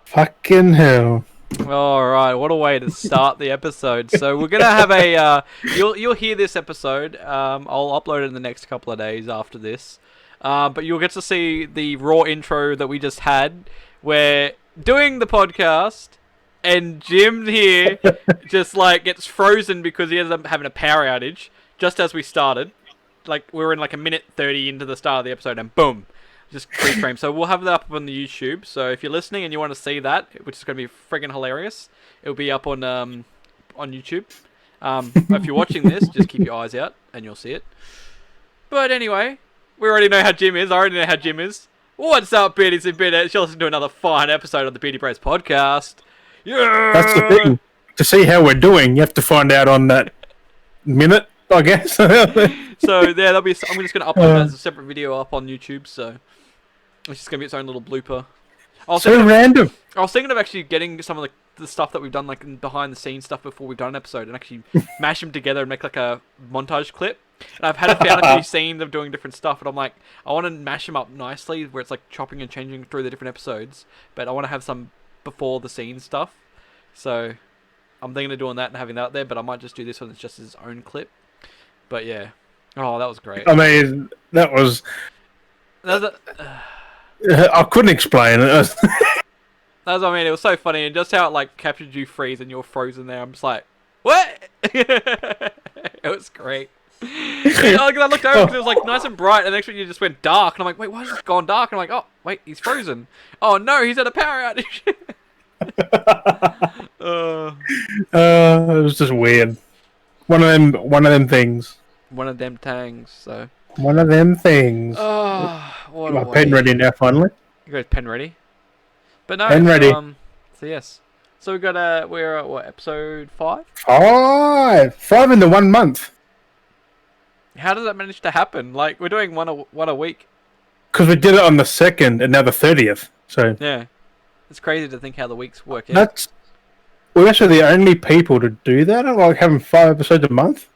Fucking hell. All right, what a way to start the episode. So we're gonna have a you'll hear this episode. I'll upload it in the next couple of days after this. But you'll get to see the raw intro that we just had. We're doing the podcast, and Jim here just like gets frozen because he ended up having a power outage just as we started. Like we were in like a minute 30 into the start of the episode, and boom, just freeze frame. So we'll have that up on the YouTube. So if you're listening and you want to see that, which is going to be friggin' hilarious, it'll be up on YouTube. But if you're watching this, just keep your eyes out and you'll see it. But anyway, we already know how Jim is. I already know how Jim is. What's up, Beardy's and Beardy? You're listening to another fine episode of the Beardy Bros podcast. Yeah. That's the thing. To see how we're doing, you have to find out on that minute, I guess. So yeah, that'll be. I'm just going to upload that as a separate video up on YouTube. So it's just going to be its own little blooper. Random. I was thinking of actually getting some of the stuff that we've done, like behind the scenes stuff before we've done an episode, and actually mash them together and make like a montage clip. And I've found a few scenes of doing different stuff, and I'm like, I want to mash them up nicely, where it's like chopping and changing through the different episodes. But I want to have some before the scenes stuff. So I'm thinking of doing that and having that there. But I might just do this one as just its own clip. But yeah, oh, that was great. I mean, that was. I couldn't explain it. That's what I mean. It was so funny, and just how it like captured you freeze and you're frozen there. I'm just like, what? It was great. I looked over because it was like nice and bright, and next week you just went dark, and I'm like, wait, why has it gone dark? And I'm like, oh, wait, he's frozen. Oh no, he's at a power outage. It was just weird. One of them things. One of them tangs. So. One of them things. Oh, what my pen ready now, finally. You got pen ready? But no, pen ready. So yes. So we got we're at what, episode 5? 5 in the 1 month. How does that manage to happen? Like we're doing one a week. Because we did it on the 2nd and now the 30th. So yeah, it's crazy to think how the weeks work out. We're actually the only people to do that. Like having 5 episodes a month.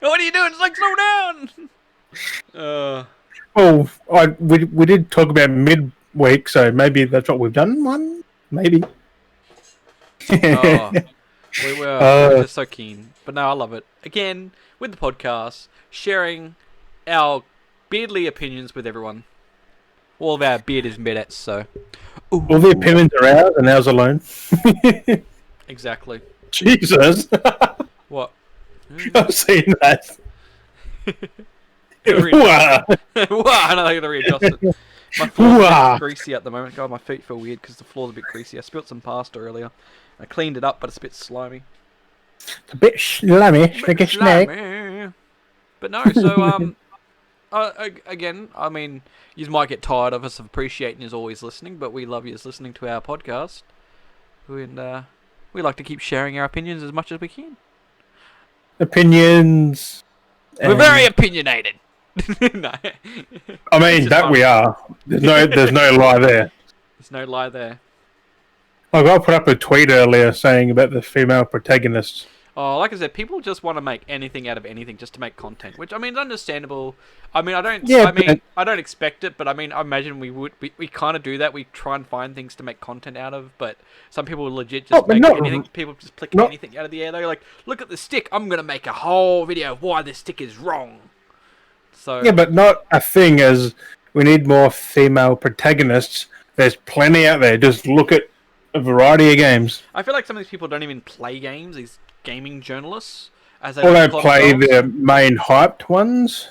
What are you doing? It's like slow down. Well, we did talk about midweek, so maybe that's what we've done. One, maybe. We're just so keen, but no, I love it. Again, with the podcast, sharing our beardly opinions with everyone. All of our bearders and beardettes. So, ooh. All the opinions are ours and ours alone. Exactly. Jesus. What? I've seen that. Wow, I know they're going to readjust it. My floor's a bit greasy at the moment. God, my feet feel weird because the floor's a bit greasy. I spilt some pasta earlier. I cleaned it up, but it's a bit slimy. It's a bit slimy, like a snake. But no, so, again, I mean, you might get tired of us appreciating you always listening, but we love you listening to our podcast. And we like to keep sharing our opinions as much as we can. Opinions. We're very opinionated. No. I mean, that fun. We are. There's no lie there. There's no lie there. Like, I put up a tweet earlier saying about the female protagonists. Oh, like I said, people just want to make anything out of anything just to make content, which I mean is understandable. I mean, I don't expect it, but I mean, I imagine we kind of do that. We try and find things to make content out of, but some people legit just make anything. People just click anything out of the air. They're like, look at the stick. I'm gonna make a whole video of why this stick is wrong. So yeah, but not a thing as we need more female protagonists. There's plenty out there. Just look at a variety of games. I feel like some of these people don't even play games. These gaming journalists, as they play the main hyped ones,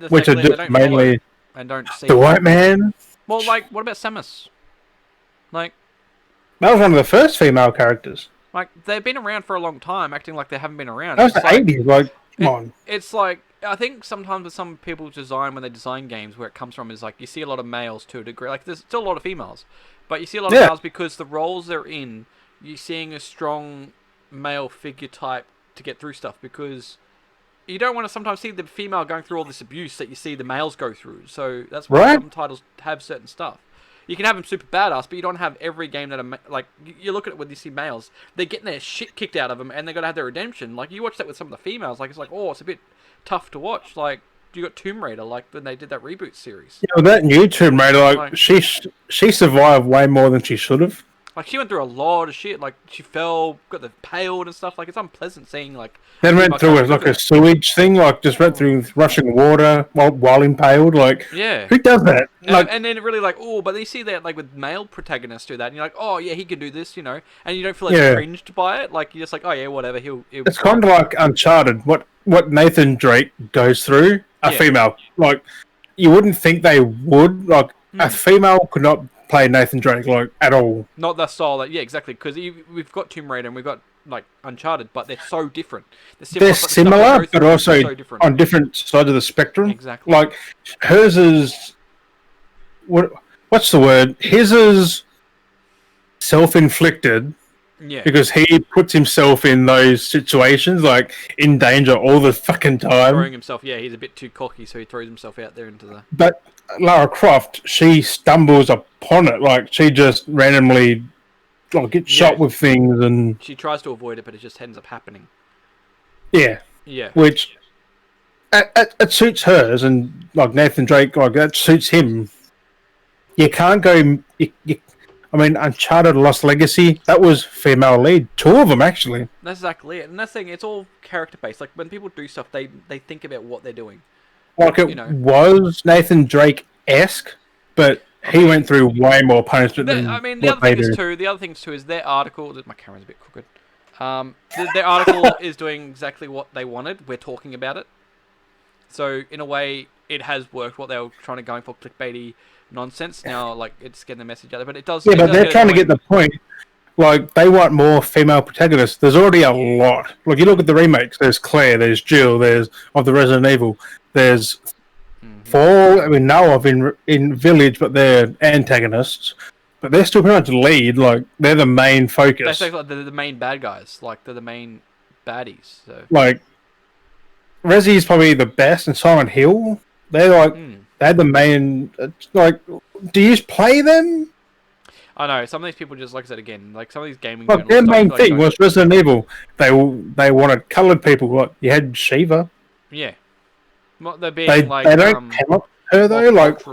which are just mainly and don't see the white man. Well, like, what about Samus? Like, that was one of the first female characters. Like, they've been around for a long time, acting like they haven't been around. That was the 80s. Like, come on. It's like, I think sometimes with some people's design, when they design games, where it comes from is like you see a lot of males to a degree. Like, there's still a lot of females, but you see a lot of males because the roles they're in. You're seeing a strong male figure type to get through stuff because you don't want to sometimes see the female going through all this abuse that you see the males go through. So that's why some titles have certain stuff. You can have them super badass, but you don't have every game that like you look at it when you see males, they're getting their shit kicked out of them and they got to have their redemption. Like you watch that with some of the females, like it's like, oh, it's a bit tough to watch. Like Tomb Raider, like when they did that reboot series. You know, that new Tomb Raider, Like, she survived way more than she should have. like she went through a lot of shit. Like she fell, got the paled and stuff. Like it's unpleasant seeing like Then went through a sewage thing, like just went through rushing water while impaled. Like, yeah. who does that? Like, And then it really like, oh, but you see that like with male protagonists do that, and you're like, oh yeah, he can do this, and you don't feel like cringed by it. Like you're just like, oh yeah, whatever. He'll it's kind of like Uncharted. What Nathan Drake goes through, a female, like you wouldn't think they would. Like a female could not play Nathan Drake like at all. Not that style. Like, yeah, exactly. Because we've got Tomb Raider and we've got like Uncharted, but they're so different. They're similar, but also so on different sides of the spectrum. Exactly. Like hers is what's the word? His is self-inflicted. Yeah. Because he puts himself in those situations, like in danger all the fucking time. Throwing himself, yeah, he's a bit too cocky, so he throws himself out there into the. But Lara Croft, she stumbles upon it, like she just randomly gets shot with things, and she tries to avoid it, but it just ends up happening. Yeah. Which it suits hers, and like Nathan Drake, like that suits him. You can't go. I mean, Uncharted Lost Legacy, that was female lead. 2 of them, actually. That's exactly it. And that's the thing, it's all character-based. Like, when people do stuff, they think about what they're doing. Like, it was Nathan Drake-esque, but he went through way more punishment than the other things, too, is their article... My camera's a bit crooked. Their article is doing exactly what they wanted. We're talking about it. So, in a way, it has worked what they were trying to go for, clickbaity nonsense. Now, like, it's getting the message out there, but it does. Yeah, but they're trying to get the point. Like, they want more female protagonists. There's already a lot. Like, you look at the remakes. There's Claire. There's Jill. There's of the Resident Evil. There's 4 we know of in Village, but they're antagonists. But they're still pretty much lead. Like, they're the main focus. They're the main bad guys. Like, they're the main baddies. So. Like, Resi's probably the best, and Silent Hill. They're like. They're the main. Like, do you play them? I know some of these people just, like I said again, like some of these gaming. Like their main thing was Resident Evil. They wanted coloured people. Like you had Shiva. Yeah, they're being they don't come up to her though. Like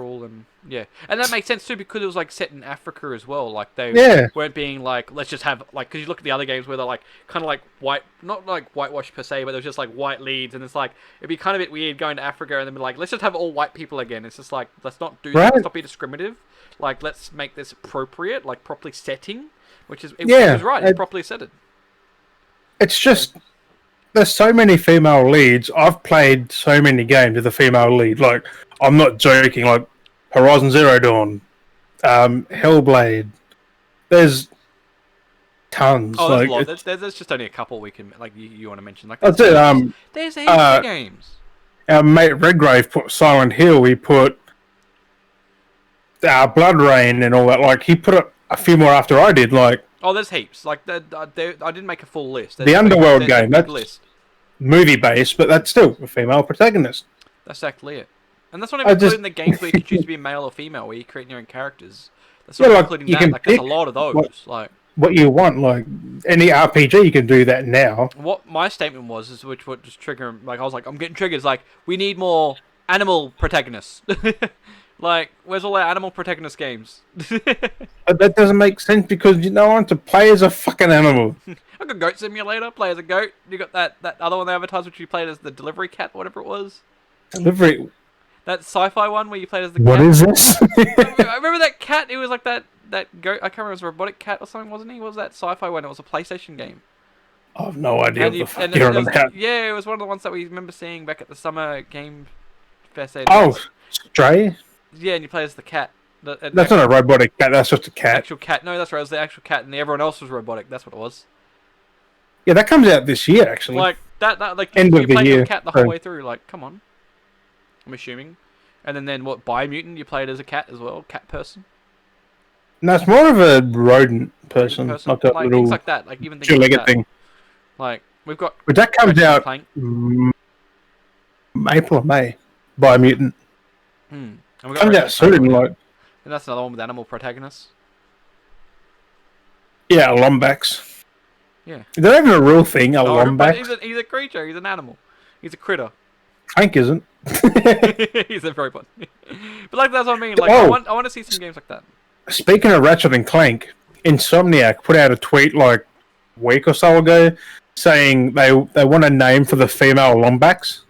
and that makes sense too because it was like set in Africa as well. Like they weren't being like let's just have like because you look at the other games where they're like kind of like white, not like whitewash per se, but there's just like white leads, and it's like it'd be kind of a bit weird going to Africa and then be like let's just have all white people again. It's just like let's not do that. Let's not be discriminative. Like let's make this appropriate, like properly setting, which is it was right. It's properly setted. It's just. There's so many female leads. I've played so many games with a female lead. Like, I'm not joking. Like, Horizon Zero Dawn, Hellblade. There's tons. Oh, there's like, a lot. There's just only a couple we can like. You want to mention? Like, that's it. There's heaps of games. Our mate Redgrave put Silent Hill. He put Blood Rain and all that. Like, he put a few more after I did. Like. Oh, there's heaps. Like, I didn't make a full list. The Underworld game, that's movie-based, but that's still a female protagonist. That's exactly it. And that's not even including the games where you can choose to be male or female, where you're creating your own characters. That's not including that. Like, there's a lot of those. What you want, like, any RPG, you can do that now. What my statement was, which would just trigger, like, I was like, I'm getting triggered. It's like, we need more animal protagonists. Like, where's all our animal protagonist games? But that doesn't make sense because you don't want to play as a fucking animal. I got Goat Simulator, play as a goat. You got that other one they advertised which you played as the delivery cat, whatever it was. Delivery? That sci-fi one where you played as the cat. What is this? I remember that cat, it was like that goat, I can't remember, it was a robotic cat or something, wasn't he? What was that sci-fi one? It was a PlayStation game. I have no idea what the fuck you're on about. Yeah, it was one of the ones that we remember seeing back at the summer game fest. Oh, Stray? Yeah, and you play as the cat. That's not a robotic cat, that's just a cat. Actual cat. No, that's right, it was the actual cat, and everyone else was robotic. That's what it was. Yeah, that comes out this year, actually. Like, like End you of the played year. the cat the whole way through. Like, come on. I'm assuming. And then what, Biomutant, you played as a cat as well? Cat person? No, it's more of a rodent person. Like a like, little things like that. Like, even things two-legged like that. thing. Like, we've got... But that comes out April or May. Biomutant. Comes out soon, like... And that's another one with animal protagonists. Yeah, Lombax. Yeah. Is that even a real thing, a Lombax? He's a creature, he's an animal. He's a critter. Clank isn't. He's a robot. But like that's what I mean. Like Oh. I want to see some games like that. Speaking of Ratchet and Clank, Insomniac put out a tweet like a week or so ago saying they want a name for the female Lombax.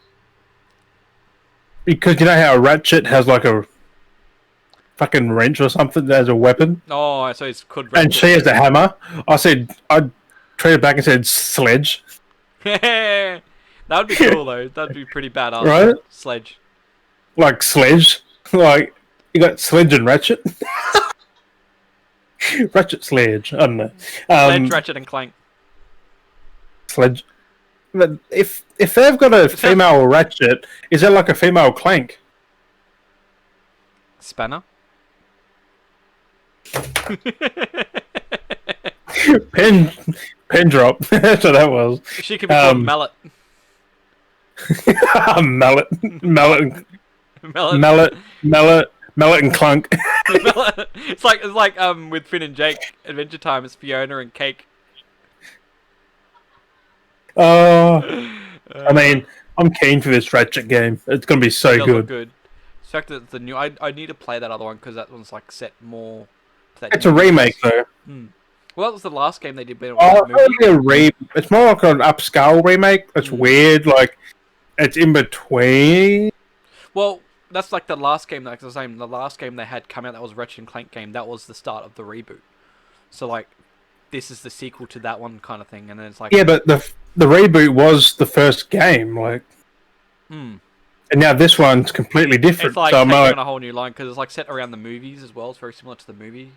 Because you know how Ratchet has like a fucking wrench or something as a weapon? Oh, so it's could. And she has a hammer. I treated back and said sledge. That would be cool though. That'd be pretty badass. Right? Sledge. Like sledge. Like you got Sledge and Ratchet. Ratchet Sledge. I don't know. Sledge, Ratchet, and Clank. Sledge. But if they've got a female Ratchet, is there like a female Clank? Spanner. Pen drop. That's what that was. She could be called Mallet. Mallet and Clunk. It's like with Finn and Jake Adventure Time. It's Fiona and Cake. I mean, I'm keen for this Ratchet game. It's gonna be so good. Good. The fact that it's the new, I need to play that other one because that one's like set more. To that It's a remake though. Well, that was the last game they did. It's more like an upscale remake. It's weird. Like it's in between. Well, that's like the last game. Like the same, the last game they had come out that was Ratchet and Clank game. That was the start of the reboot. So like, this is the sequel to that one kind of thing, and then it's like but the reboot was the first game, like, and now this one's completely different. It's like so taking on a whole new line because it's like set around the movies as well. It's very similar to the movie.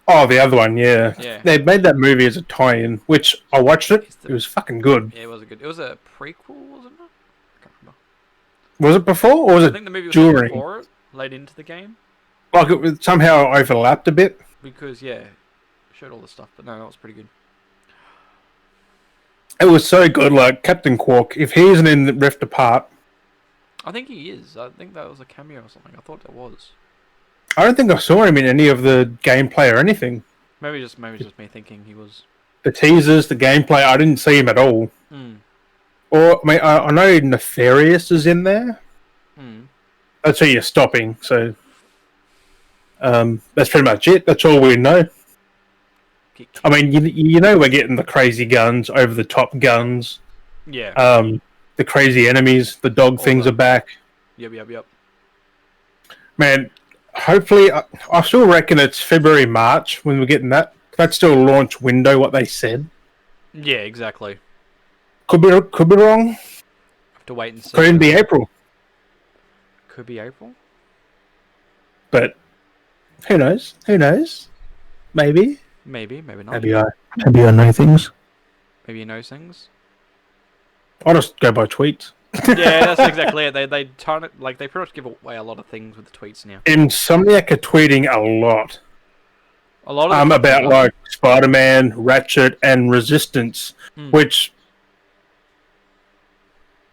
Oh, the other one, yeah. Yeah. They made that movie as a tie-in, which I watched it. It was fucking good. Yeah, it was good. It was a prequel, wasn't it? I can't remember. Was it before, or was it I think the movie was during? before it, late into the game. Like it was somehow overlapped a bit. Because yeah, it showed all the stuff, but no, that was pretty good. It was so good, like Captain Quark. If he isn't in Rift Apart, I think he is. I think that was a cameo or something. I thought that was. I don't think I saw him in any of the gameplay or anything. Maybe just me thinking he was. The teasers, the gameplay, I didn't see him at all. Or I mean, I know Nefarious is in there. That's where you're stopping. So, that's pretty much it. That's all we know. I mean, you know, we're getting the crazy guns, over the top guns. Yeah. The crazy enemies, the dog all things are back. Yep. Man, hopefully, I still reckon it's February, March when we're getting that. That's still a launch window, what they said. Yeah, exactly. Could be wrong. Have to wait and see. Could even be April. Could be April. But who knows? Maybe. Maybe not. Maybe I know things. Maybe you know things. I'll just go by tweets. Yeah, that's exactly it. They turn it like they pretty much give away a lot of things with the tweets now. Insomniac are tweeting a lot. A lot of about like Spider-Man, Ratchet, and Resistance, which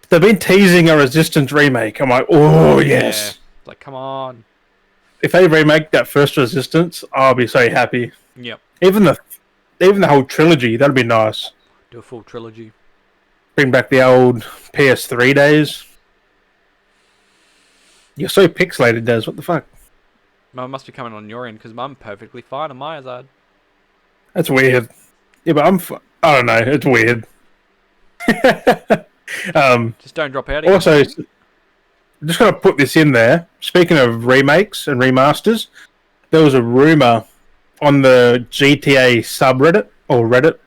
they've been teasing a Resistance remake. I'm like, oh yes, like come on. If they remake that first Resistance, I'll be so happy. Yep. Even the whole trilogy, that'd be nice. Do a full trilogy. Bring back the old PS3 days. You're so pixelated, Des. What the fuck? Mine must be coming on your end because I'm perfectly fine on my side. That's weird. Yeah, but I don't know. It's weird. Just don't drop out. Also, I'm just going to put this in there. Speaking of remakes and remasters, there was a rumor on the GTA subreddit or Reddit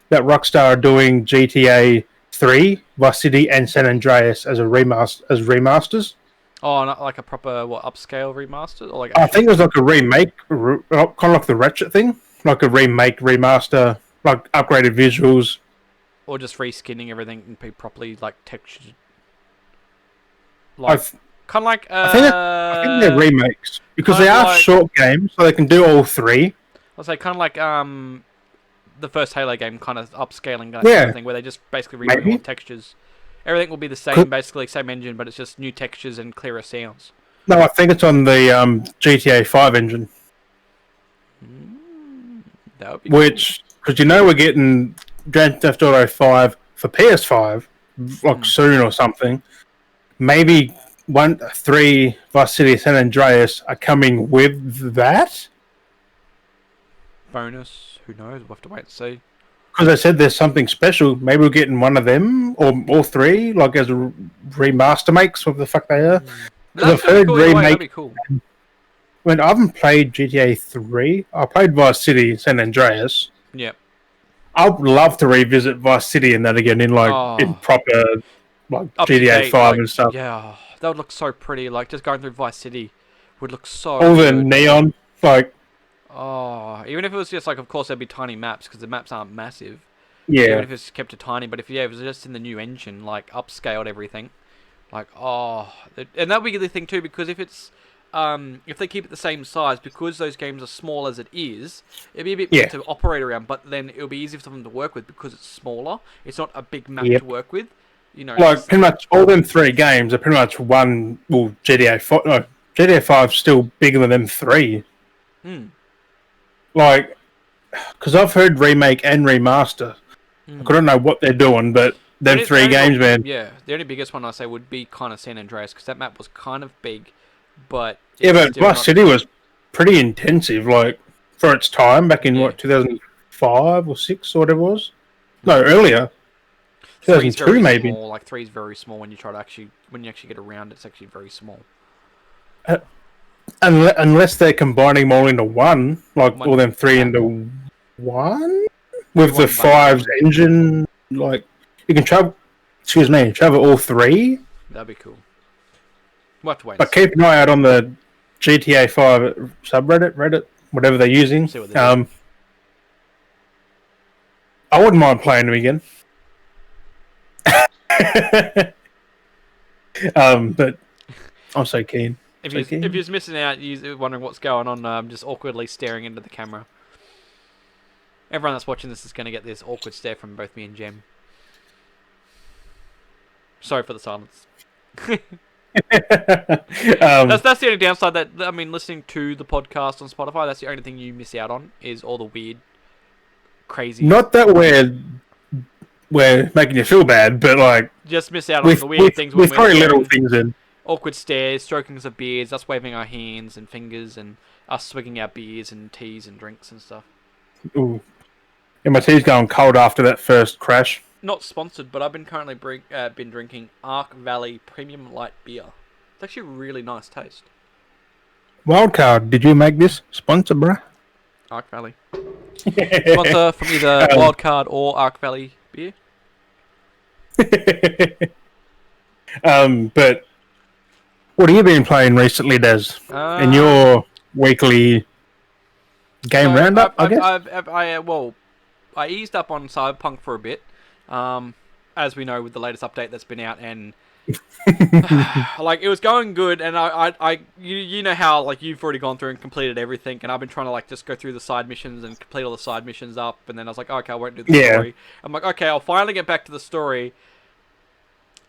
that Rockstar are doing GTA 3, Vice City, and San Andreas as remasters. Oh, not like a proper upscale remaster, or like I think it was like a remake, kind of like the Ratchet thing, like a remake, remaster, like upgraded visuals, or just reskinning everything and be properly like textured. Like kind of like I think they're remakes because they are short games, so they can do all three. I'll say kind of like the first Halo game, kind of upscaling kind of thing, where they just basically redo all textures. Everything will be the same, basically same engine, but it's just new textures and clearer sounds. No, I think it's on the GTA 5 engine. That would be because you know we're getting Grand Theft Auto 5 for PS5 like soon or something. Maybe 3 Vice City San Andreas are coming with that. Bonus, who knows? We'll have to wait and see. Because I said there's something special. Maybe we're getting one of them or all 3, like as a remaster makes. What the fuck they are? Because I've heard cool, remake. that'd be cool. When I haven't played GTA 3, I played Vice City San Andreas. Yep. I'd love to revisit Vice City and that again in in proper like GTA 5 and stuff. Yeah, that would look so pretty. Like just going through Vice City would look so. All good. the neon, like. Oh, even if it was just like, of course, there'd be tiny maps because the maps aren't massive. Yeah. Even if it's kept it tiny, but if it was just in the new engine, like upscaled everything, like and that would be the thing too, because if it's if they keep it the same size, because those games are small as it is, it'd be a bit weird to operate around, but then it'll be easier for them to work with because it's smaller. It's not a big map to work with, you know. Like pretty much all them 3 games are pretty much one. Well, GTA 5. No, GTA 5's still bigger than them 3. Like, because I've heard remake and remaster. I don't know what they're doing, but them 3 games, man. Yeah, the only biggest one I say would be kind of San Andreas, because that map was kind of big, but but Vice City was pretty intensive, like for its time back in what 2005 or 6 or whatever it was. No, earlier. 2002 maybe. Small, like 3 is very small when you actually get around. It's actually very small. Unless they're combining them all into one, like all them 3 into one with the 5's engine. Like you can travel all 3. That'd be cool. We'll have to wait. But keep an eye out on the GTA 5 subreddit, Reddit, whatever they're using. See what they're doing. I wouldn't mind playing them again. But I'm so keen. If you're just missing out, you're wondering what's going on, I'm just awkwardly staring into the camera. Everyone that's watching this is going to get this awkward stare from both me and Jem. Sorry for the silence. That's the only downside. Listening to the podcast on Spotify, that's the only thing you miss out on is all the weird, crazy. Not that we're making you feel bad, but like just miss out on the weird things. With very little things in. Awkward stares, strokings of beards, us waving our hands and fingers, and us swigging our beers and teas and drinks and stuff. Ooh. Yeah, my tea's going cold after that first crash. Not sponsored, but I've been currently been drinking Ark Valley Premium Light Beer. It's actually a really nice taste. Wildcard, did you make this sponsor, bruh? Ark Valley. Sponsor from either Wildcard or Ark Valley Beer. But what have you been playing recently, Des? In your weekly game roundup, I guess? I eased up on Cyberpunk for a bit, as we know with the latest update that's been out, and like it was going good, and you know how like you've already gone through and completed everything, and I've been trying to like just go through the side missions and complete all the side missions up, and then I was like, okay, I won't do the story. I'm like, okay, I'll finally get back to the story.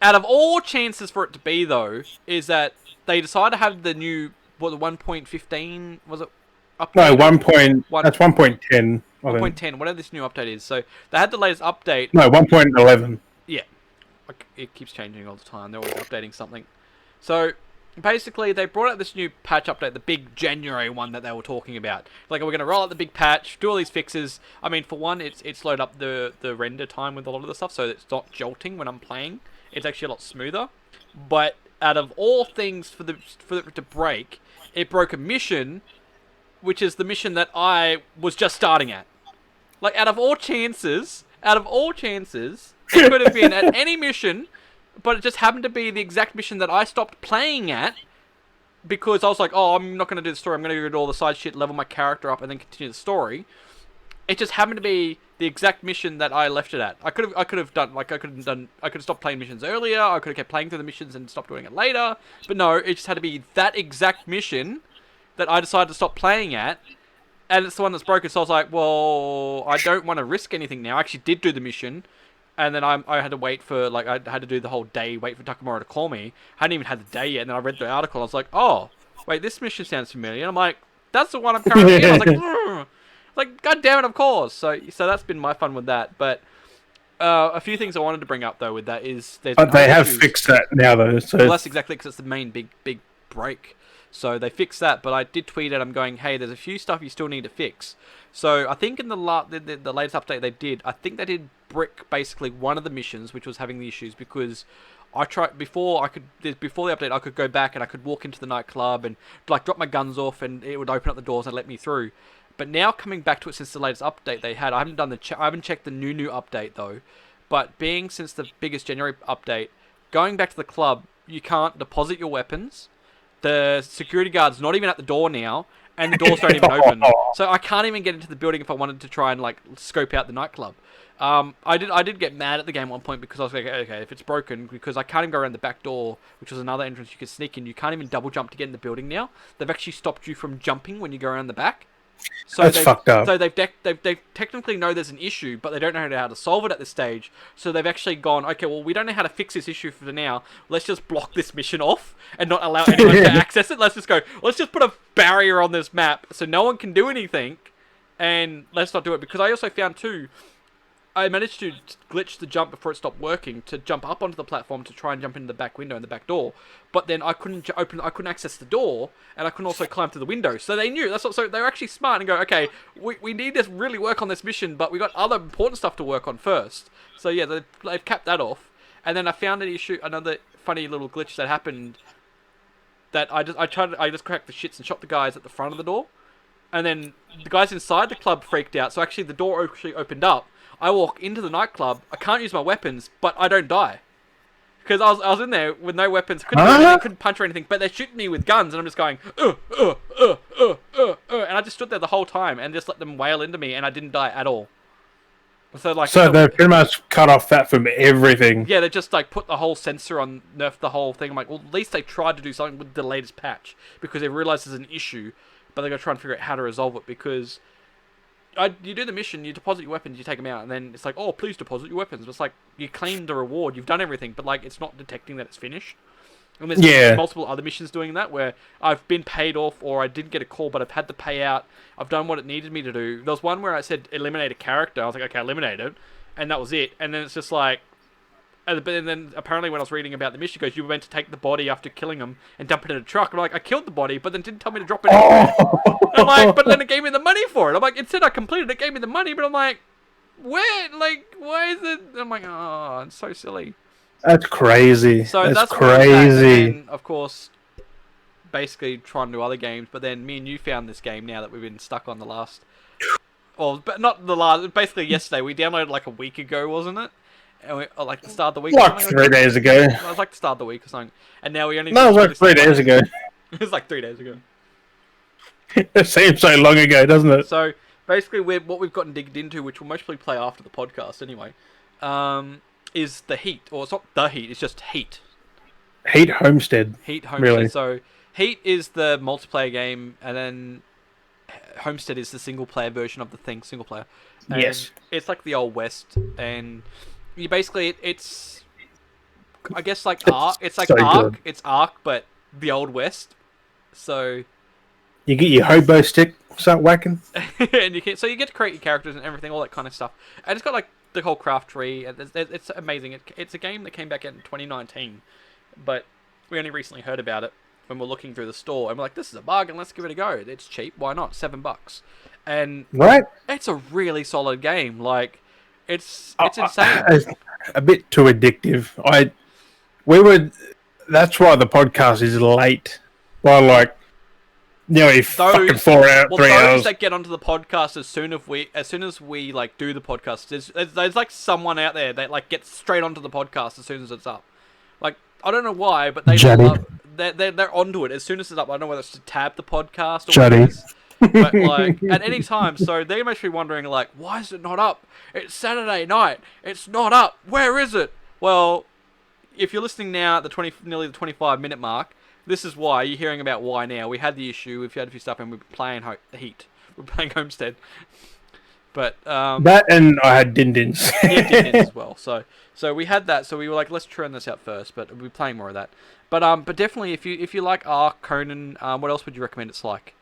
Out of all chances for it to be though, is that they decided to have the new the 1.15 was it? Update? No, that's 1.10. 1.10, whatever this new update is. So they had the latest update. No, 1.11. Yeah, like it keeps changing all the time. They're always updating something. So basically, they brought out this new patch update, the big January one that they were talking about. Like, we're going to roll out the big patch, do all these fixes. I mean, for one, it's slowed up the render time with a lot of the stuff, so it's not jolting when I'm playing. It's actually a lot smoother. But out of all things for it to break, it broke a mission, which is the mission that I was just starting at. Like, out of all chances, it could have been at any mission, but it just happened to be the exact mission that I stopped playing at, because I was like, oh, I'm not going to do the story, I'm going to go do all the side shit, level my character up, and then continue the story. It just happened to be the exact mission that I left it at. I could have stopped playing missions earlier, I could have kept playing through the missions and stopped doing it later, but no, it just had to be that exact mission that I decided to stop playing at, and it's the one that's broken. So I was like, well, I don't want to risk anything now. I actually did do the mission, and then I had to wait for, like, I had to do the whole day, wait for Takamura to call me. I hadn't even had the day yet, and then I read the article, and I was like, oh, wait, this mission sounds familiar. And I'm like, that's the one I'm currently in. I was like, like, god damn it, of course. So that's been my fun with that. But A few things I wanted to bring up though with that is there's But been they other have issues. fixed that now, though. So Well, that's exactly because it's the main big break. So they fixed that, but I did tweet at them going, "Hey, there's a few stuff you still need to fix." So I think in the latest update they did, I think they did brick basically one of the missions, which was having the issues because I tried before the update I could go back and I could walk into the nightclub and like drop my guns off and it would open up the doors and let me through. But now coming back to it since the latest update they had, I haven't done I haven't checked the new update though. But being since the biggest January update, going back to the club, you can't deposit your weapons. The security guard's not even at the door now, and the doors don't even open. So I can't even get into the building if I wanted to try and like scope out the nightclub. I did get mad at the game at one point because I was like, okay, if it's broken, because I can't even go around the back door, which was another entrance you could sneak in. You can't even double jump to get in the building now. They've actually stopped you from jumping when you go around the back. So that's fucked up. So they've technically know there's an issue, but they don't know how to solve it at this stage. So they've actually gone, okay, well, we don't know how to fix this issue for now. Let's just block this mission off and not allow anyone to access it. Let's just put a barrier on this map so no one can do anything, and let's not do it. Because I also found too, I managed to glitch the jump before it stopped working to jump up onto the platform to try and jump into the back window and the back door. But then I couldn't I couldn't access the door, and I couldn't also climb through the window. So they knew so they were actually smart and go, okay, we need to really work on this mission, but we got other important stuff to work on first. So yeah, they've capped that off. And then I found another funny little glitch that happened. That I just cracked the shits and shot the guys at the front of the door, and then the guys inside the club freaked out. So actually the door actually opened up. I walk into the nightclub. I can't use my weapons, but I don't die. Because I was in there with no weapons. Couldn't punch or anything, but they're shooting me with guns, and I'm just going, and I just stood there the whole time and just let them wail into me, and I didn't die at all. So they've pretty much cut off that from everything. Yeah, they just like put the whole sensor on, nerfed the whole thing. I'm like, well, at least they tried to do something with the latest patch because they realized there's an issue, but they're gonna try and figure out how to resolve it because. You do the mission, you deposit your weapons, you take them out, and then it's like, oh, please deposit your weapons. But it's like, you claimed the reward, you've done everything, but like, it's not detecting that it's finished. And there's multiple other missions doing that, where I've been paid off, or I didn't get a call, but I've had to pay out. I've done what it needed me to do. There was one where I said, eliminate a character. I was like, okay, eliminate it. And that was it. And then it's just like, and then apparently when I was reading about the mission, it goes, you were meant to take the body after killing him and dump it in a truck. I'm like, I killed the body, but then didn't tell me to drop it anywhere. I'm like, but then it gave me the money for it. I'm like, it said I completed it, gave me the money, but I'm like, where? Like, why is it? I'm like, oh, it's so silly. That's crazy. So that's crazy. And then, of course, basically trying to do other games, but then me and you found this game now that we've been stuck on the last... Well, but not the last... Basically yesterday. We downloaded like a week ago, wasn't it? And we, like the start of the week. Like 3 days ago. It was like the start of the week or something. And now we only... No, it was like 3 days ago. It was like 3 days ago. It seems so long ago, doesn't it? So, basically, what we've gotten digged into, which we'll mostly play after the podcast anyway, is the Heat. Or it's not the Heat, it's just Heat. Heat Homestead. Heat Homestead. Really. So, Heat is the multiplayer game, and then Homestead is the single-player version of the thing, single-player. And yes. It's like the Old West, and you basically, it's... I guess like Ark. It's like so Ark. Good. It's Ark, but the Old West. So... You get your hobo stick, start whacking. And you get to create your characters and everything, all that kind of stuff. And it's got like the whole craft tree. It's amazing. It's a game that came back in 2019, but we only recently heard about it when we're looking through the store, and we're like, "This is a bargain. Let's give it a go. It's cheap. Why not? $7." And right, it's a really solid game. Like, it's insane. A bit too addictive. That's why the podcast is late. By like. Nearly fucking 4 hours, 3 hours. Those that get onto the podcast as soon as we like do the podcast, there's like someone out there that like gets straight onto the podcast as soon as it's up. Like I don't know why, but they're onto it as soon as it's up. I don't know whether it's to tab the podcast or what it is, but like at any time. So they must be wondering like, why is it not up? It's Saturday night. It's not up. Where is it? Well, if you're listening now at nearly the 25-minute mark. This is why you're hearing about why now. We had the issue. We've had a few stuff, and we're playing Heat. We're playing Homestead, but that and I had Din-Dins. Yeah, Din-Dins as well. So we had that. So we were like, let's turn this out first. But we'll be playing more of that. But definitely, if you like Ark, Conan, what else would you recommend it's like?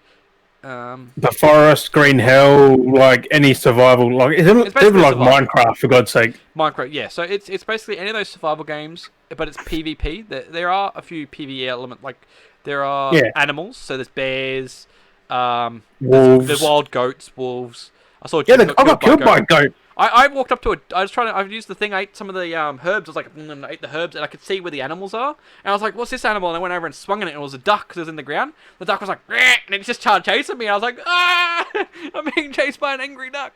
The forest, green hell, like any survival, like it's basically like survival. Minecraft for God's sake. Minecraft, yeah. So it's basically any of those survival games, but it's PvP. There are a few PvE element, like there are Yeah, animals. So there's bears. There's wolves. wild goats, wolves. I saw Yeah, Jim got I killed got by a killed by goat. a goat. I walked up to it. I was trying to. I used the thing. I ate some of the herbs. I was like, I ate the herbs, and I could see where the animals are. And I was like, "What's this animal?" And I went over and swung at it, and it was a duck because it was in the ground. The duck was like, and it just started chasing me. I was like, "Ah! I'm being chased by an angry duck."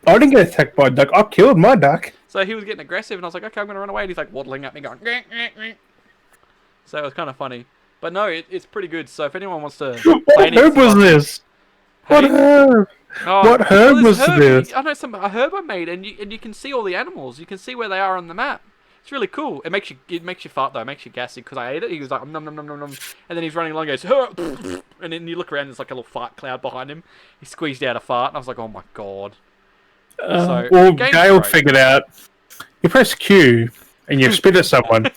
I didn't get attacked by a duck. I killed my duck. So he was getting aggressive, and I was like, "Okay, I'm gonna run away." And he's like waddling at me, going, So it was kind of funny. But no, it's pretty good. So if anyone wants to play What any herb was survival- this? What Hey? herb? Oh, What herb was this? I know a herb I made, and you can see all the animals. You can see where they are on the map. It's really cool. It makes you fart though. It makes you gassy because I ate it. He was like nom nom nom nom nom, and then he's running along, and goes, and then you look around, there's like a little fart cloud behind him. He squeezed out a fart, and I was like, oh my god. So Well, the game's Gail great. figured out. You press Q and you spit at someone.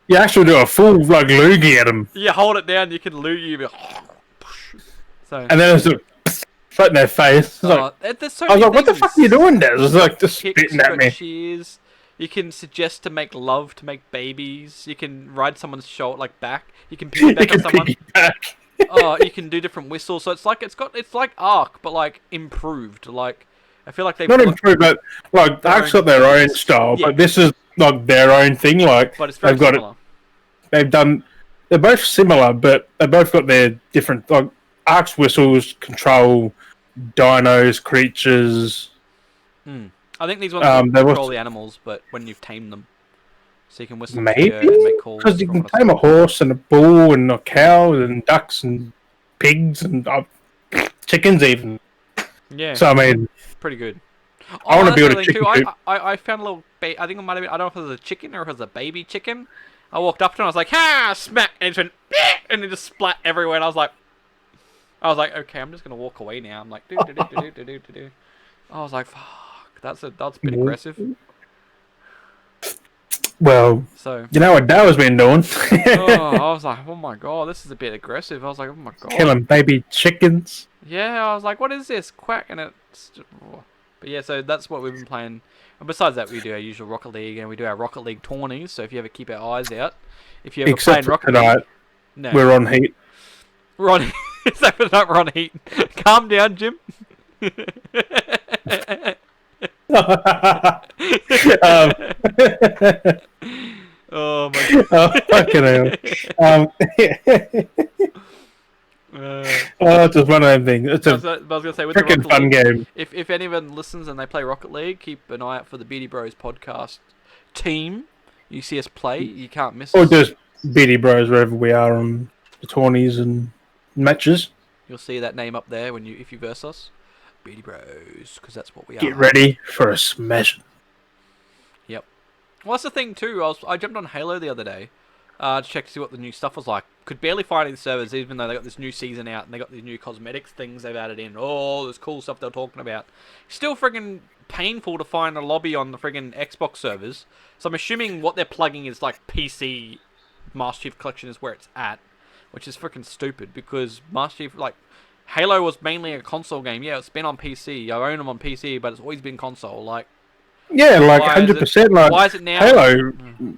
You actually do a full like loogie at them, You hold it down, you can loo you. So and then it's right in their face. It's like, there's so I was many like, "What the things. fuck are you doing, Des?" It's like just Kicks, spitting you at got me. cheers. You can suggest to make love, to make babies. You can ride someone's shoulder, like back. You can You piggyback can on someone. piggyback. Oh, you can do different whistles. So it's like Ark, but like improved. Like I feel like they've Not put- improved, but like Their Ark's own got their own twist. style, Yeah. but this is like their own thing. Like but it's very they've got it. similar. They've done. They're both similar, but they both got their different. Like Ark's whistles control dinos, creatures. I think these ones there control was- the animals, but when you've tamed them, so you can whistle Maybe to and make calls. because you from can what I tame saw. a horse and a bull and a cow and ducks and pigs and chickens even. Yeah, So I mean, pretty good. I wanna that's build a the other thing chicken too. coop. I found a little. I think it might have been. I don't know if it was a chicken or if it was a baby chicken. I walked up to him. I was like, "Ha!" Smack, and it just went, and it just splat everywhere. And I was like, okay, I'm just gonna walk away now. I'm like, do do do do do do do do. I was like, fuck, that's a bit aggressive. well, So, you know what Dad has been doing? I was like, oh my god, this is a bit aggressive. I was like, oh my god. Killing baby chickens. Yeah, I was like, what is this? Quack, and it's just, but yeah, so that's what we've been playing. And besides that, we do our usual Rocket League, and we do our Rocket League tourneys. So if you ever keep our eyes out, if you ever play in Except for Rocket tonight, League, no, we're on heat. we're on. Except for tonight, we're on heat. Calm down, Jim. um, Oh my god. oh, fucking hell. Oh, it's just one of them things. It's I a was gonna say with the freaking Rocket fun League, game. if anyone listens and they play Rocket League, keep an eye out for the Beardy Bros podcast team. You see us play, you can't miss Or us. just Beardy Bros wherever we are on the tourneys and matches. You'll see that name up there if you verse us, Beardy Bros, because that's what we are. Get ready for a smash. Yep. Well, that's the thing too. I jumped on Halo the other day to check to see what the new stuff was like. Could barely find any servers, even though they got this new season out and they got these new cosmetics things they've added in. Oh, there's cool stuff they're talking about. Still friggin' painful to find a lobby on the friggin' Xbox servers. So I'm assuming what they're plugging is like PC Master Chief Collection is where it's at, which is freaking stupid because Master Chief, like, Halo was mainly a console game. Yeah, it's been on PC. I own them on PC, but it's always been console. Like, Yeah, like Why is it- 100%. Like why is it now? Halo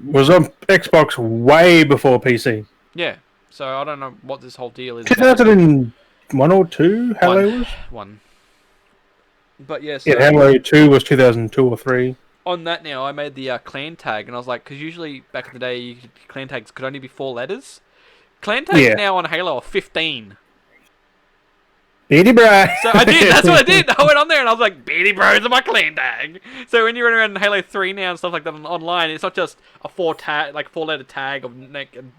was on Xbox way before PC. Yeah. So I don't know what this whole deal is. 2001 or 2, Halo was? One. But yeah, so Yeah, Halo 2 was 2002 or 3. on that now, I made the clan tag, and I was like, because usually back in the day, clan tags could only be 4 letters. Clan tags Yeah. now on Halo are 15. Beardy Bros. So I did. That's what I did. I went on there and I was like, Beardy Bros are my clan tag. So when you run around in Halo 3 now and stuff like that online, it's not just a 4-letter tag of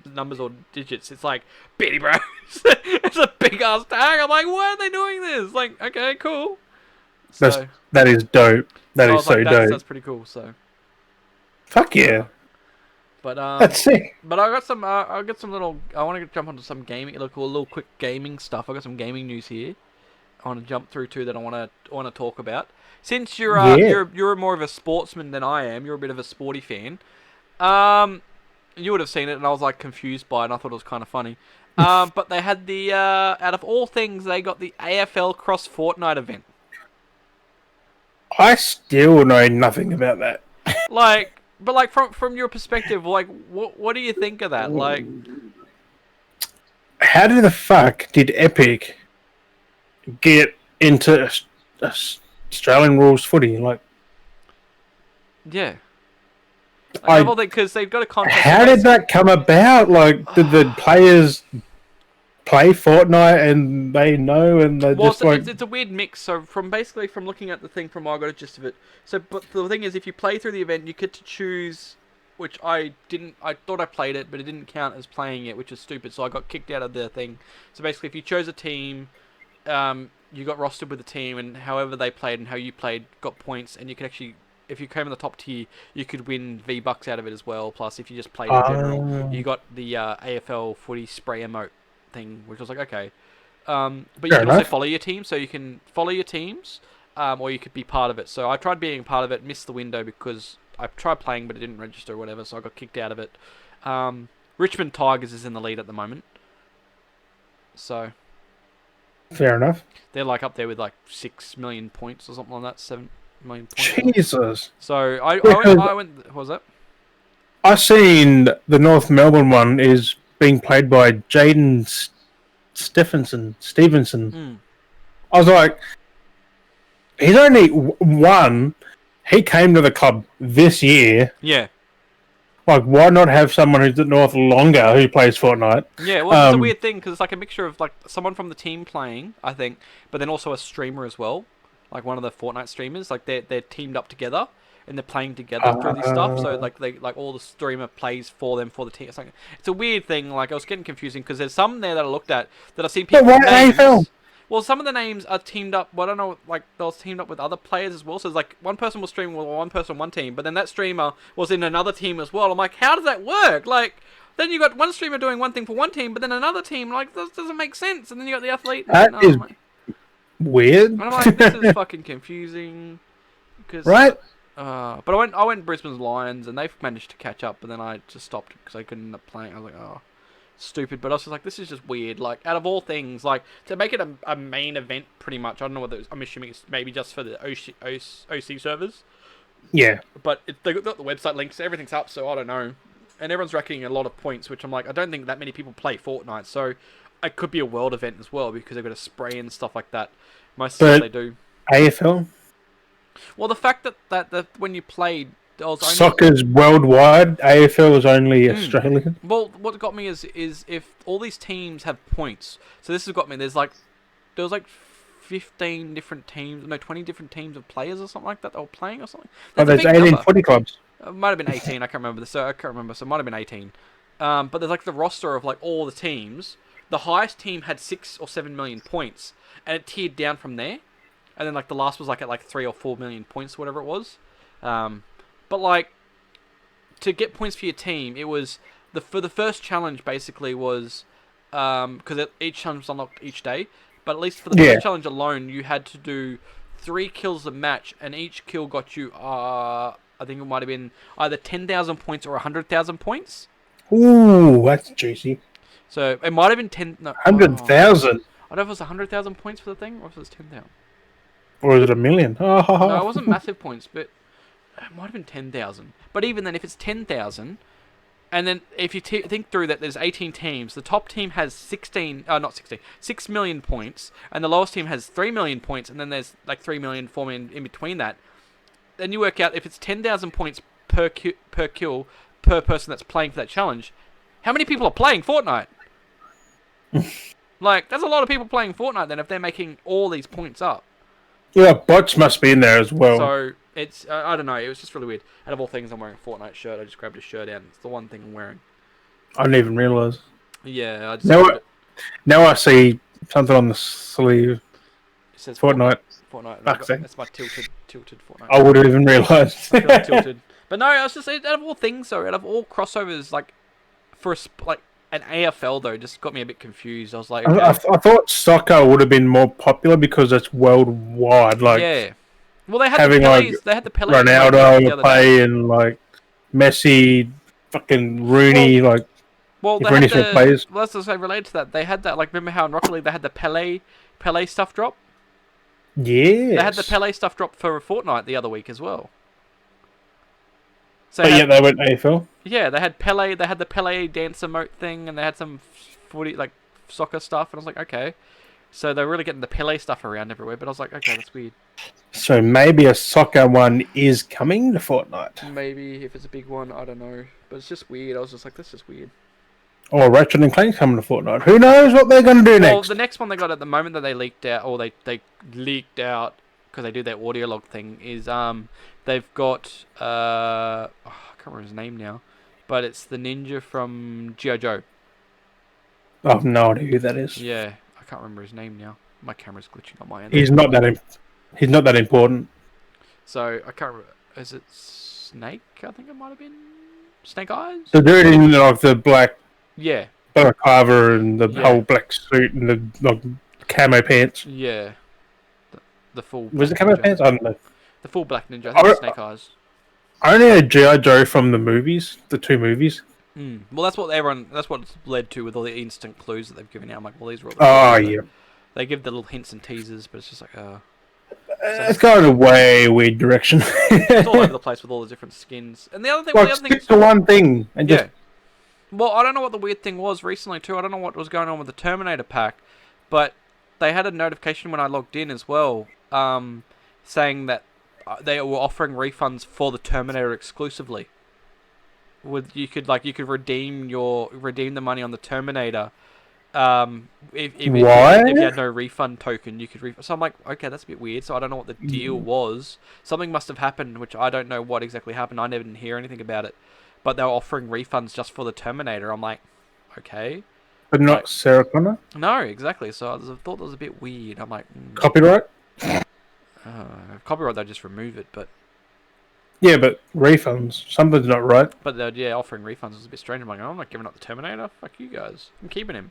numbers or digits. It's like Beardy Bros. It's a big ass tag. I'm like, why are they doing this? Like, okay, cool. So That is dope. That I is was so like, dope. that's pretty cool. So, Fuck yeah. but That's sick. But I got some. I got some little. I want to jump onto some gaming. Look, a little quick gaming stuff. I got some gaming news here. I want to jump through to that. I want to talk about. Since you're Yeah. you're more of a sportsman than I am. You're a bit of a sporty fan. You would have seen it, and I was like confused by it. And I thought it was kind of funny. But they had the out of all things, they got the AFL Cross Fortnite event. I still know nothing about that. Like, but like from your perspective, like what do you think of that? Like, How the fuck did Epic get into Australian rules footy? Like, yeah. Like, because they've got a contest. How did that come about? Like, did the players play Fortnite and they know and they it's a weird mix. So from looking at the thing from I got a gist of it. So, but the thing is, if you play through the event, you get to choose. Which I didn't. I thought I played it, but it didn't count as playing it, which is stupid. So I got kicked out of the thing. So basically, if you chose a team, you got rostered with the team, and however they played and how you played got points, and you could actually. If you came in the top tier, you could win V-Bucks out of it as well. Plus, if you just played in general, you got the AFL footy spray emote thing, which was like, okay. But you can also follow your team, so you can follow your teams, or you could be part of it. So I tried being part of it, missed the window because I tried playing, but it didn't register or whatever, so I got kicked out of it. Richmond Tigers is in the lead at the moment. So... Fair enough. They're like up there with like 6 million points or something like that, 7 million points. Jesus. So I went. What was that? I seen the North Melbourne one is being played by Jaden Stevenson. I was like, he's only one. He came to the club this year. Yeah. Like, why not have someone who's at North longer who plays Fortnite? Yeah, well, it's a weird thing because it's like a mixture of like someone from the team playing, I think, but then also a streamer as well, like one of the Fortnite streamers. Like they're teamed up together and they're playing together through this stuff. So like all the streamer plays for them for the team. It's a weird thing. Like I was getting confusing because there's some there that I looked at that I've seen people. But why AFL? Well, some of the names are teamed up. Well, I don't know, like they was teamed up with other players as well. So it's like one person was streaming with one person on one team, but then that streamer was in another team as well. I'm like, how does that work? Like, then you got one streamer doing one thing for one team, but then another team, like, that doesn't make sense. And then you got the athlete. That is weird. And I'm like, this is fucking confusing. Right? But I went Brisbane's Lions, and they've managed to catch up, but then I just stopped because I couldn't end up playing. I was like, oh. Stupid, but I was just like, this is just weird. Like, out of all things, like, to make it a main event, pretty much. I don't know whether I'm assuming it's maybe just for the OC servers. Yeah. But they got the website links, everything's up, so I don't know. And everyone's racking a lot of points, which I'm like, I don't think that many people play Fortnite, so it could be a world event as well because they've got a spray and stuff like that. Most of they do. AFL? Well, the fact that when you played. Soccer's worldwide. AFL is only Australian. Well, what got me is if all these teams have points. So this has got me. There was like 15 different teams, no, 20 different teams of players or something like that they were playing or something. There's 18 footy clubs. It might have been 18. I can't remember. So it might have been 18. But there's like the roster of like all the teams. The highest team had 6 or 7 million points, and it tiered down from there. And then like the last was like at like 3 or 4 million points, whatever it was. But like, to get points for your team, it was for the first challenge basically was because each challenge was unlocked each day. But at least for the first challenge alone, you had to do 3 kills a match, and each kill got you I think it might have been either 10,000 points or 100,000 points. Ooh, that's juicy. So it might have been 100,000. I don't know if it was 100,000 points for the thing, or if it was 10,000. Or is it 1 million? No, it wasn't massive points, but it might have been 10,000. But even then, if it's 10,000, and then if you think through that, there's 18 teams. The top team has 6 million points, and the lowest team has 3 million points, and then there's like 3 million, 4 million in between that. Then you work out if it's 10,000 points per kill per person that's playing for that challenge. How many people are playing Fortnite? Like, there's a lot of people playing Fortnite then if they're making all these points up. Yeah, bots must be in there as well. So it's I don't know. It was just really weird. Out of all things, I'm wearing a Fortnite shirt. I just grabbed a shirt out. It's the one thing I'm wearing. I didn't even realise. Yeah, I just now I see something on the sleeve. It says Fortnite. That's my tilted Fortnite. I would have even realised. Tilted. But no, I was just out of all things though, out of all crossovers, like for an AFL though, just got me a bit confused. I was like, okay. I thought soccer would have been more popular because it's worldwide. Like, yeah. Well, they had having the Pelés, like they had the Pelés Ronaldo play and like Messi, fucking Rooney, like. Well, if they we're had any sort of the. players. Well, that's also related to that. They had that. Like, remember how in Rocket League they had the Pele stuff drop? Yes. They had the Pele stuff drop for Fortnite the other week as well. So But yet they went AFL. yeah, they had Pele. They had the Pele dance emote thing, and they had some footy like soccer stuff. And I was like, okay. So they're really getting the Pele stuff around everywhere. But I was like, okay, that's weird. So maybe a soccer one is coming to Fortnite. Maybe if it's a big one, I don't know. But it's just weird. I was just like, this is weird. Or Ratchet and Clank's coming to Fortnite. Who knows what they're going to do Well, next? the next one they got at the moment that they leaked out, or they leaked out because they do their audio log thing, is they've got I can't remember his name now, but it's the ninja from G.I. Joe. I have no idea who that is. Yeah, I can't remember his name now. My camera's glitching on my end. He's not that important. So I can't remember. Is it Snake? I think it might have been Snake Eyes. The dude in like the black Yeah. balaclava and the Yeah. whole black suit and the like, camo pants. Yeah. The full. Was it black camo ninja. pants? I don't know. The full black ninja. I think it's Snake Eyes. I only had G.I. Joe from the movies, the 2 movies. Well, that's what everyone. That's what it's led to with all the instant clues that they've given out. I'm like, well, these are all. Oh, yeah. They give the little hints and teasers, but it's just like, It's going a way weird direction. it's all over the place with all the different skins. And the other thing, Like, the other thing stick is, to one thing and just yeah. Well, I don't know what the weird thing was recently too. I don't know what was going on with the Terminator pack, but they had a notification when I logged in as well, saying that they were offering refunds for the Terminator exclusively. You could redeem the money on the Terminator. If you had no refund token, you could So I'm like, okay, that's a bit weird. So I don't know what the deal was. Something must have happened, which I don't know what exactly happened. I never didn't hear anything about it. But they were offering refunds just for the Terminator. I'm like, okay. But not Sarah Connor? No, exactly. So I thought that was a bit weird. I'm like, Copyright? copyright, they just remove it, but. Yeah, but refunds. Something's not right. But offering refunds was a bit strange. I'm like, oh, I'm not giving up the Terminator. Fuck you guys. I'm keeping him.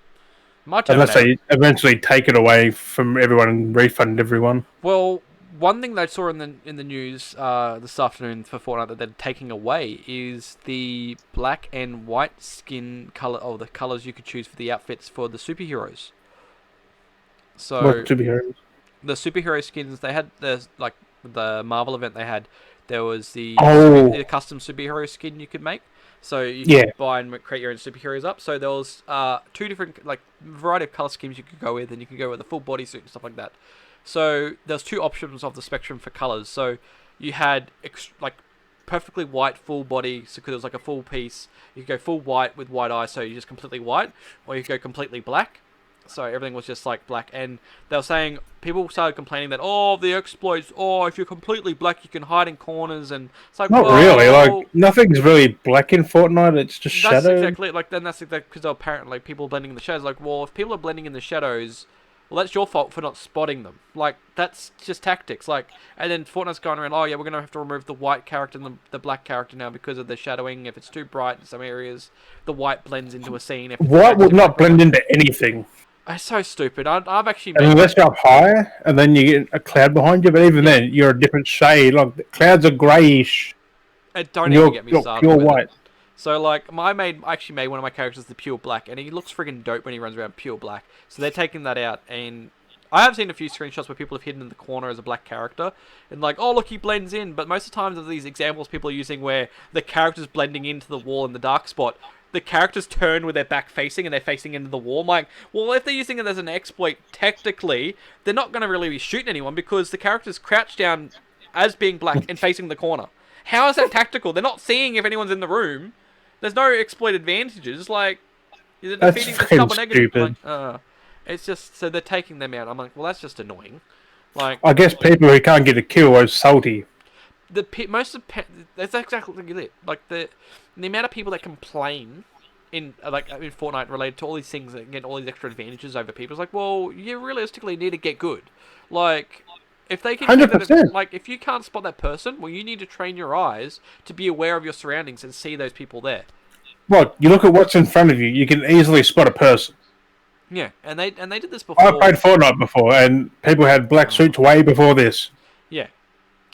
My Terminator. Unless they eventually take it away from everyone and refund everyone. Well, one thing that I saw in the news this afternoon for Fortnite that they're taking away is the black and white skin color, or the colors you could choose for the outfits for the superheroes. So What superheroes? The superhero skins they had, the Marvel event they had. There was the custom superhero skin you could make. So you could buy and create your own superheroes up. So there was 2 different variety of color schemes you could go with, and you could go with a full bodysuit and stuff like that. So there's 2 options of the spectrum for colors. So you had perfectly white full body, so because it was like a full piece. You could go full white with white eyes, so you're just completely white, or you could go completely black. So everything was just like black, and they were saying people started complaining that the exploits. If you're completely black, you can hide in corners, and it's like not really. Like nothing's really black in Fortnite. It's just shadows. That's exactly that's exactly because apparently people blending in the shadows. Like, well, if people are blending in the shadows, well, that's your fault for not spotting them. Like, that's just tactics. Like, and then Fortnite's going around. Oh yeah, we're gonna have to remove the white character and the black character now because of the shadowing. If it's too bright in some areas, the white blends into a scene. White would not blend into anything. It's so stupid. I've actually unless you're up high and then you get a cloud behind you, but even then you're a different shade. Like the clouds are greyish. Don't even get me started. Pure white. It. So I actually made one of my characters the pure black, and he looks friggin' dope when he runs around pure black. So they're taking that out, and I have seen a few screenshots where people have hidden in the corner as a black character, and look, he blends in. But most of the times of these examples people are using where the character's blending into the wall in the dark spot, the characters turn with their back facing and they're facing into the wall. I'm like, well, if they're using it as an exploit, technically, they're not going to really be shooting anyone because the character's crouched down as being black and facing the corner. How is that tactical? They're not seeing if anyone's in the room. There's no exploit advantages. Like, you're defeating the double negative. It's just, so they're taking them out. I'm like, well, that's just annoying. Like, I guess people who can't get a kill are salty. That's exactly it. Like the amount of people that complain in Fortnite related to all these things that get all these extra advantages over people. It's like, well, you realistically need to get good. Like, if they can, 100%. If you can't spot that person, well, you need to train your eyes to be aware of your surroundings and see those people there. Well, you look at what's in front of you. You can easily spot a person. Yeah, and they did this before. I played Fortnite before, and people had black suits way before this. Yeah.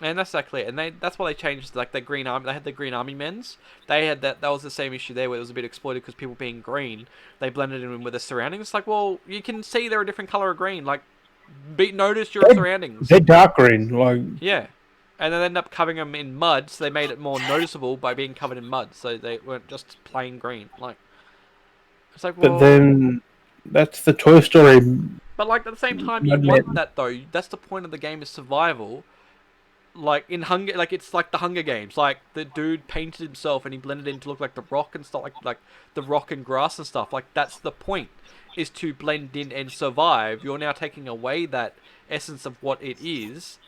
And that's exactly it. And that's why they changed like the green army. They had the green army men's. They had that. That was the same issue there, where it was a bit exploited because people being green, they blended in with the surroundings. It's like, well, you can see they're a different color of green. Like, notice your surroundings. They're dark green, like Yeah. And then they ended up covering them in mud, so they made it more noticeable by being covered in mud, so they weren't just plain green. Like, it's like, well, but then that's the Toy Story. but like at the same time, you Mud want Man. that though. That's the point of the game, is survival. Like in Hunger, like it's like the Hunger Games. Like the dude painted himself and he blended in to look like the Rock and stuff, like the Rock and grass and stuff. Like that's the point, is to blend in and survive. You're now taking away that essence of what it is.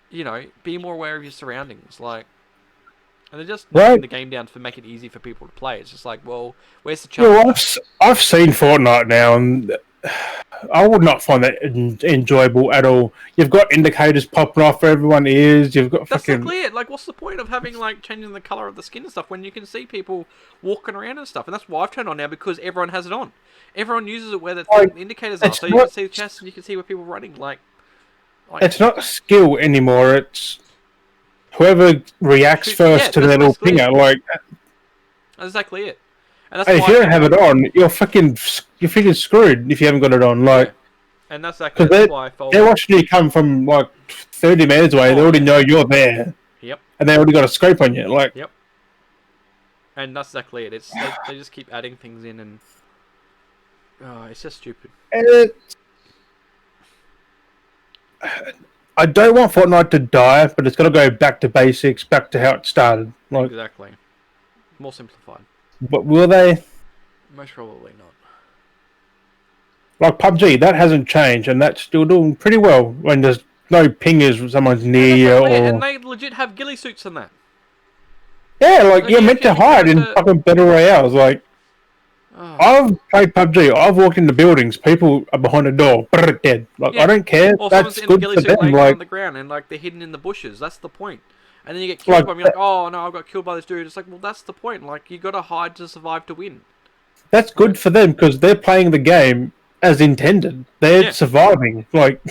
You know, be more aware of your surroundings. Like, and they're just knocking the game down to make it easy for people to play. It's just like, well, where's the challenge? Well, I've seen Fortnite now, and I would not find that enjoyable at all. You've got indicators popping off where everyone is. You've got That's fucking... exactly it. Like, what's the point of having like changing the color of the skin and stuff when you can see people walking around and stuff? And that's why I've turned on now, because everyone has it on. Everyone uses it where the indicators are, so you can see the chests and you can see where people are running. Like it's not skill anymore. It's whoever reacts first to their little finger. Like, that's exactly it. And that's if you don't have it on, you're freaking screwed if you haven't got it on. Like, and that's exactly why I felt they're watching you come from like 30 meters away. They already know you're there. Yep. And they already got a scope on you. Like, yep. And that's exactly it. It's they just keep adding things in, and it's just stupid. I don't want Fortnite to die, but it's got to go back to basics, back to how it started. Like, exactly. More simplified. But will they? Most probably not. Like PUBG, that hasn't changed, and that's still doing pretty well when there's no pingers when someone's near you. And they legit have ghillie suits in that. Yeah, like you're meant to hide in fucking battle royales. Like, I've played PUBG. I've walked into buildings. People are behind a door, dead. Like, I don't care. Or that's good for them. Like on the ground and like they're hidden in the bushes. That's the point. And then you get killed by me. Like, oh no, I got killed by this dude. It's like, well, that's the point. Like, you got to hide to survive to win. That's good for them because they're playing the game as intended. They're surviving. Like,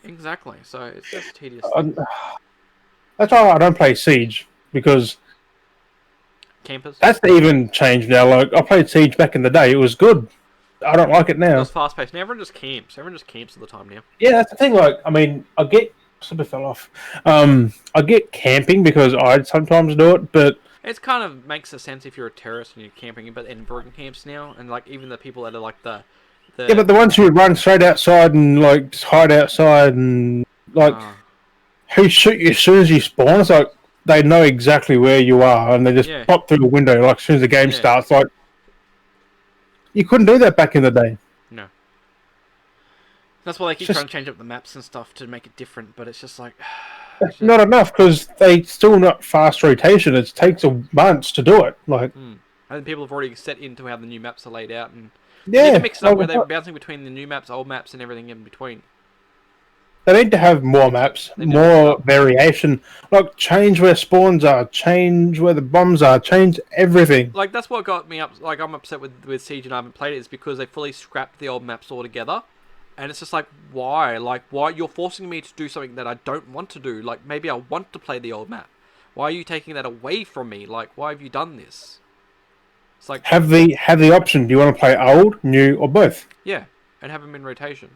exactly. So it's just tedious. That's why I don't play Siege, because campers. That's even changed now. Like, I played Siege back in the day. It was good. I don't like it now. It's fast paced. Now everyone just camps. Everyone just camps all the time now. Yeah, that's the thing. Like, I mean, I get... Sort of fell off. I get camping because I'd sometimes do it, but... It kind of makes a sense if you're a terrorist and you're camping, but in Bergen camps now, and like even the people that are like the... Yeah, but the ones who run straight outside and like just hide outside and like... Who shoot you as soon as you spawn? It's like they know exactly where you are and they just pop through the window like as soon as the game starts. Like, you couldn't do that back in the day. No. That's why they keep trying to change up the maps and stuff to make it different, but it's just like... It's not enough, because they still not fast rotation. It takes months to do it. Like, and people have already set into how the new maps are laid out, and you need to mix it up where they're bouncing between the new maps, old maps, and everything in between. They need to have more maps, more variation. Like, change where spawns are, change where the bombs are, change everything. Like, that's what got me up. Like, I'm upset with Siege and I haven't played it, is because they fully scrapped the old maps altogether. And it's just like, why? Like, why? You're forcing me to do something that I don't want to do. Like, maybe I want to play the old map. Why are you taking that away from me? Like, why have you done this? It's like... Have the option. Do you want to play old, new, or both? Yeah, and have them in rotation.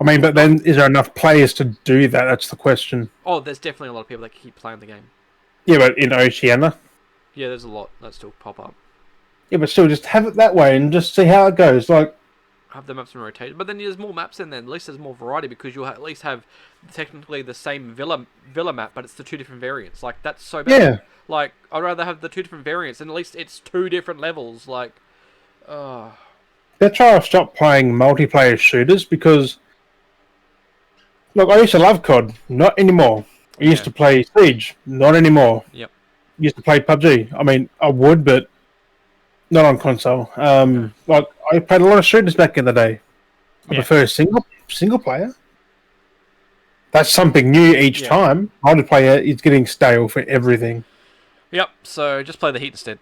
I mean, but then is there enough players to do that? That's the question. Oh, there's definitely a lot of people that keep playing the game. Yeah, but in Oceania? Yeah, there's a lot that still pop up. Yeah, but still, just have it that way and just see how it goes. Like... Have the maps in rotation, but then there's more maps in there. At least there's more variety, because you'll at least have technically the same villa map, but it's the two different variants. Like, that's so bad. Yeah. Like, I'd rather have the two different variants, and at least it's two different levels. Like, That's why I've stopped playing multiplayer shooters, because look, I used to love COD, not anymore. I used to play Siege, not anymore. Yep. I used to play PUBG. I mean, I would, but not on console. Like, I played a lot of shooters back in the day. I prefer single player. That's something new each time. Multiplayer is getting stale for everything. Yep, so just play the Heat instead.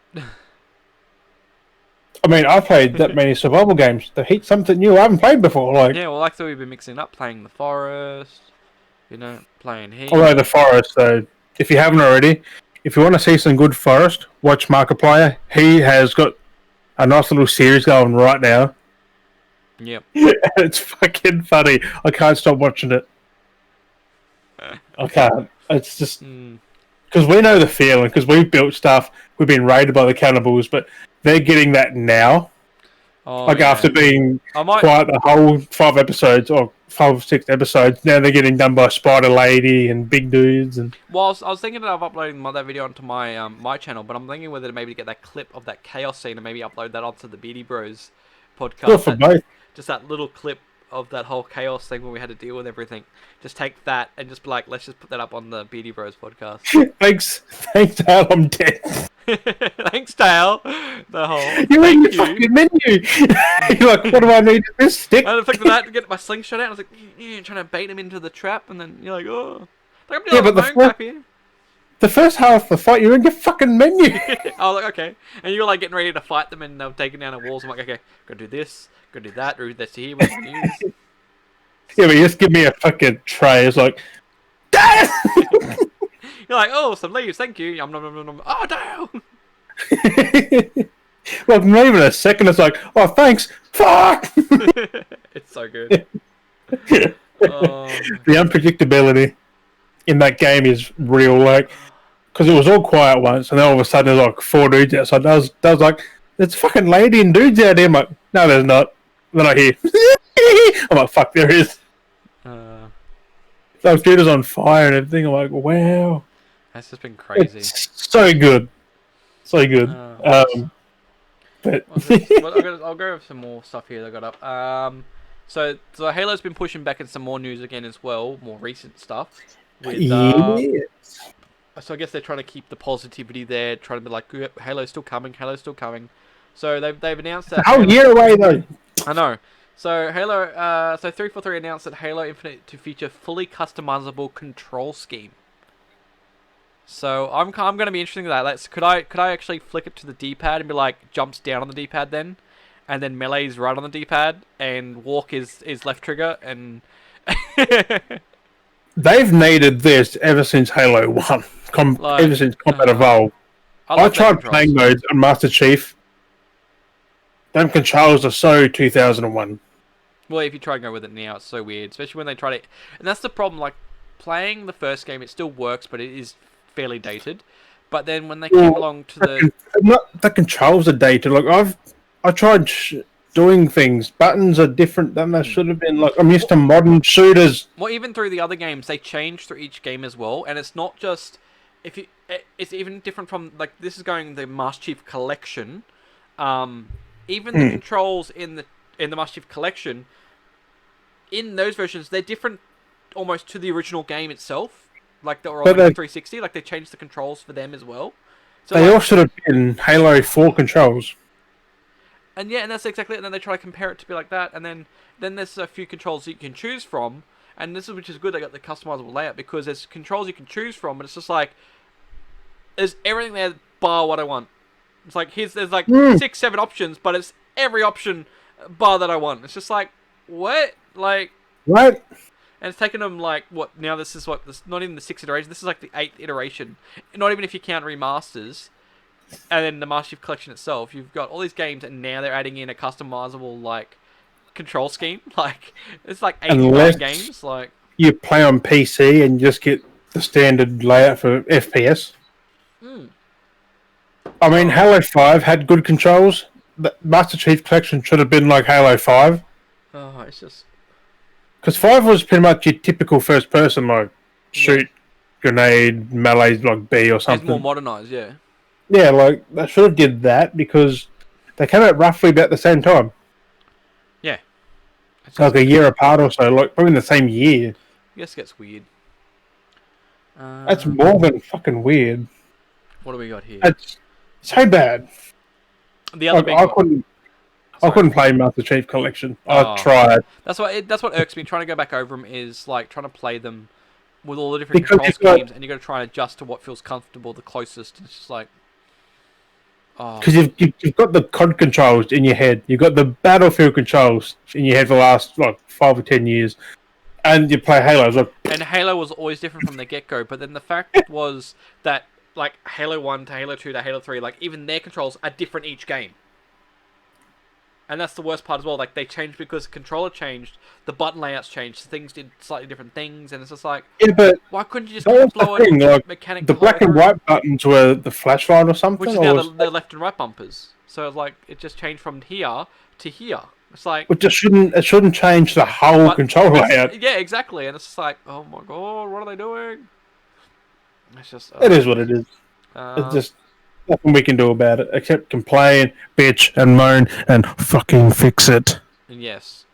I mean, I've played that many survival games. The Heat's something new I haven't played before. Like, yeah, well, like, so we've been mixing up, playing the Forest. You know, playing Heat. Although the Forest, though, if you haven't already, if you want to see some good Forest, watch Markiplier. He has got a nice little series going right now. Yep. It's fucking funny. I can't stop watching it. I can't. It's just because we know the feeling. Because we've built stuff. We've been raided by the cannibals, but they're getting that now. Oh, Like after being quiet the whole 5 episodes or 5 or 6 episodes, now they're getting done by Spider Lady and big dudes. And well, I was thinking of uploading that video onto my my channel, but I'm thinking whether to maybe get that clip of that chaos scene and maybe upload that onto the Beardy Bros podcast. Good for both. Just that little clip of that whole chaos thing when we had to deal with everything. Just take that and just be like, let's just put that up on the Beardy Bros podcast. Thanks, Dale. I'm dead. Thanks, Dale. The whole You're in the fucking menu. You're like, what do I need this stick? And the fact that to get my slingshot out, I was like, trying to bait him into the trap, and then you're like, oh, like, I'm doing the first half of the fight, you're in your fucking menu. I was like, okay, and you're like getting ready to fight them, and they're taking down the walls. I'm like, okay, gotta do this, gotta do that, do this here. What can use? Yeah, but you just give me a fucking tray. It's like, you're like, oh, some leaves, thank you. Nom, nom, nom, nom. Oh, Dale. Well, not even a second. It's like, oh, thanks. Fuck. It's so good. The unpredictability in that game is real. Like, because it was all quiet once, and then all of a sudden there's like 4 dudes outside. That was like, there's fucking lady and dudes out there. I'm like, no, there's not. Then I hear, I'm like, fuck, there is. Those dude is on fire and everything. I'm like, wow. That's just been crazy. It's so good. So good. But I'll go with some more stuff here that I got up. So Halo's been pushing back in some more news again as well, more recent stuff. With, yes. So I guess they're trying to keep the positivity there, trying to be like, Halo's still coming, Halo's still coming. So they've announced that. Oh, year away though. I know. So Halo, 343 announced that Halo Infinite to feature fully customizable control scheme. So I'm going to be interested in that. Could I actually flick it to the D-pad and be like, jumps down on the D-pad then, and then melee's right on the D-pad, and walk is left trigger, and they've needed this ever since Halo 1, ever since Combat Evolved. I tried playing modes on Master Chief. Them controls are so 2001. Well, if you try and go with it now, it's so weird, especially when they try to. And that's the problem. Like playing the first game, it still works, but it is fairly dated. But then when they came along to the controls are dated. Like I tried doing things. Buttons are different than they should have been. Like I'm used to modern shooters. Well, even through the other games, they change through each game as well, and it's not just it's even different from like this is going the Master Chief Collection. Even the controls in the Master Chief Collection, in those versions, they're different almost to the original game itself. Like the 360, like they changed the controls for them as well. So they all should have been Halo 4 controls. And yeah, and that's exactly it. And then they try to compare it to be like that. And then there's a few controls that you can choose from. And this is which is good. They got the customizable layout because there's controls you can choose from. But it's just like there's everything there bar what I want. It's like there's like 6, 7 options, but it's every option bar that I want. It's just like what, like what? And it's taken them like what now? This is not even the 6th iteration. This is like the 8th iteration. Not even if you count remasters, and then the Master Chief Collection itself. You've got all these games, and now they're adding in a customizable like control scheme. Like it's like 89 games. Like you play on PC and just get the standard layout for FPS. I mean, Halo 5 had good controls. The Master Chief Collection should have been like Halo 5. Oh, it's just. Because 5 was pretty much your typical first person, like shoot, grenade, melee, like B or something. It's more modernized, yeah. Yeah, like they should have did that because they came out roughly about the same time. Yeah. Like a year apart or so, like probably in the same year. I guess it gets weird. That's more than fucking weird. What do we got here? It's so bad. The other like, I couldn't play Master Chief Collection. I tried. That's what irks me. Trying to go back over them is like trying to play them with all the different control schemes, and you got to try and adjust to what feels comfortable, the closest. It's just like, because you've got the COD controls in your head, you've got the Battlefield controls in your head for the last like 5 or 10 years, And you play Halo as well. And Halo was always different from the get-go, but then the fact was that, like, Halo 1 to Halo 2 to Halo 3, like, even their controls are different each game. And that's the worst part as well. Like, they changed because the controller changed, the button layouts changed, things did slightly different things, and it's just like, Yeah, but why couldn't you just that was blow the thing. a Like, mechanic the black and white buttons were the flashlight or something, which is or now was the left and right bumpers. So it's like, it just changed from here to here. It's like... it shouldn't change the whole control layout. Yeah, exactly. And it's just like, oh my god, what are they doing? It's just... It is what it is. It's just nothing we can do about it except complain, bitch, and moan, and fucking fix it. Yes.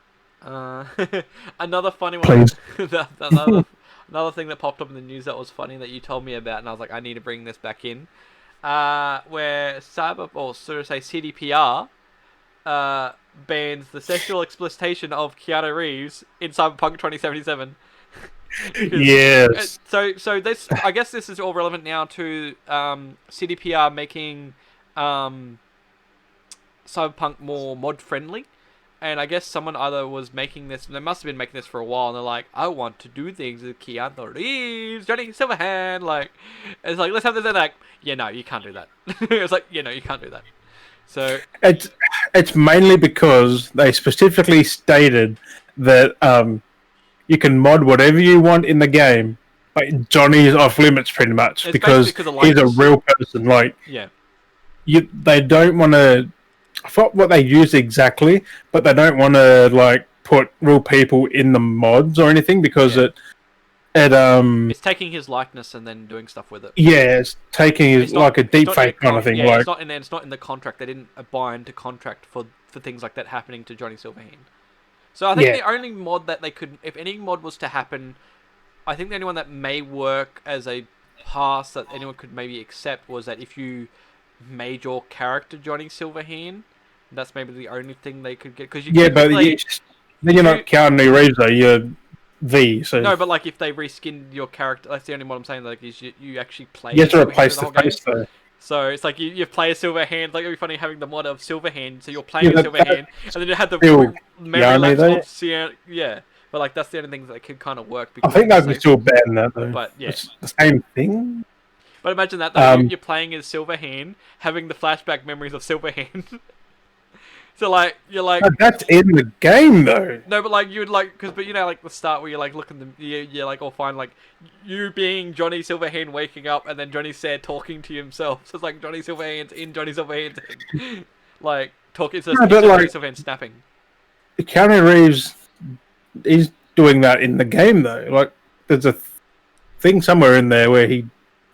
Another funny one. Please. Another thing that popped up in the news that was funny that you told me about, and I was like, I need to bring this back in. Where CDPR bans the sexual exploitation of Keanu Reeves in Cyberpunk 2077. Yes. So this, I guess this is all relevant now to CDPR making Cyberpunk more mod friendly. And I guess someone either was making this, they must have been making this for a while, and they're like, I want to do things with Keanu Reeves, Johnny Silverhand, like, it's like, let's have this, and like, yeah, no, you can't do that. It's like, yeah, no, you can't do that. So it's mainly because they specifically stated that you can mod whatever you want in the game, but Johnny is off limits pretty much because he's a real person. Like, yeah, they don't want to. I forgot what they use exactly, but they don't want to like put real people in the mods or anything because it's taking his likeness and then doing stuff with it. Yeah, it's taking his like a deep fake kind of thing. Yeah, like, it's not in the contract. They didn't bind to contract for things like that happening to Johnny Silverhand. So I think the only mod that they could, if any mod was to happen, I think the only one that may work as a pass that anyone could maybe accept was that if you made your character Johnny Silverhand, that's maybe the only thing they could get. Cause you but then you're not Keanu Reeves though, you're V. So no, but like if they reskin your character, that's the only one I'm saying. Like, is you actually play. You have to replace the face though. So it's like you play a Silverhand. Like, it'd be funny having the mod of Silverhand. So you're playing a Silverhand, and then you had the memory lapse of yeah. But like that's the only things that could kind of work. I think I'd be still ban that though. But yeah, it's the same thing. But imagine that though, you're playing as Silverhand, having the flashback memories of Silverhand. So like you're like that's in the game though. No, but like you would like but you know like the start where you're like looking you're like all fine like you being Johnny Silverhand waking up and then Johnny Sad talking to himself. So it's like Johnny Silverhand's in Johnny Silverhand's head. Like talking to Johnny Silverhand snapping. Keanu Reeves is doing that in the game though. Like there's a thing somewhere in there where he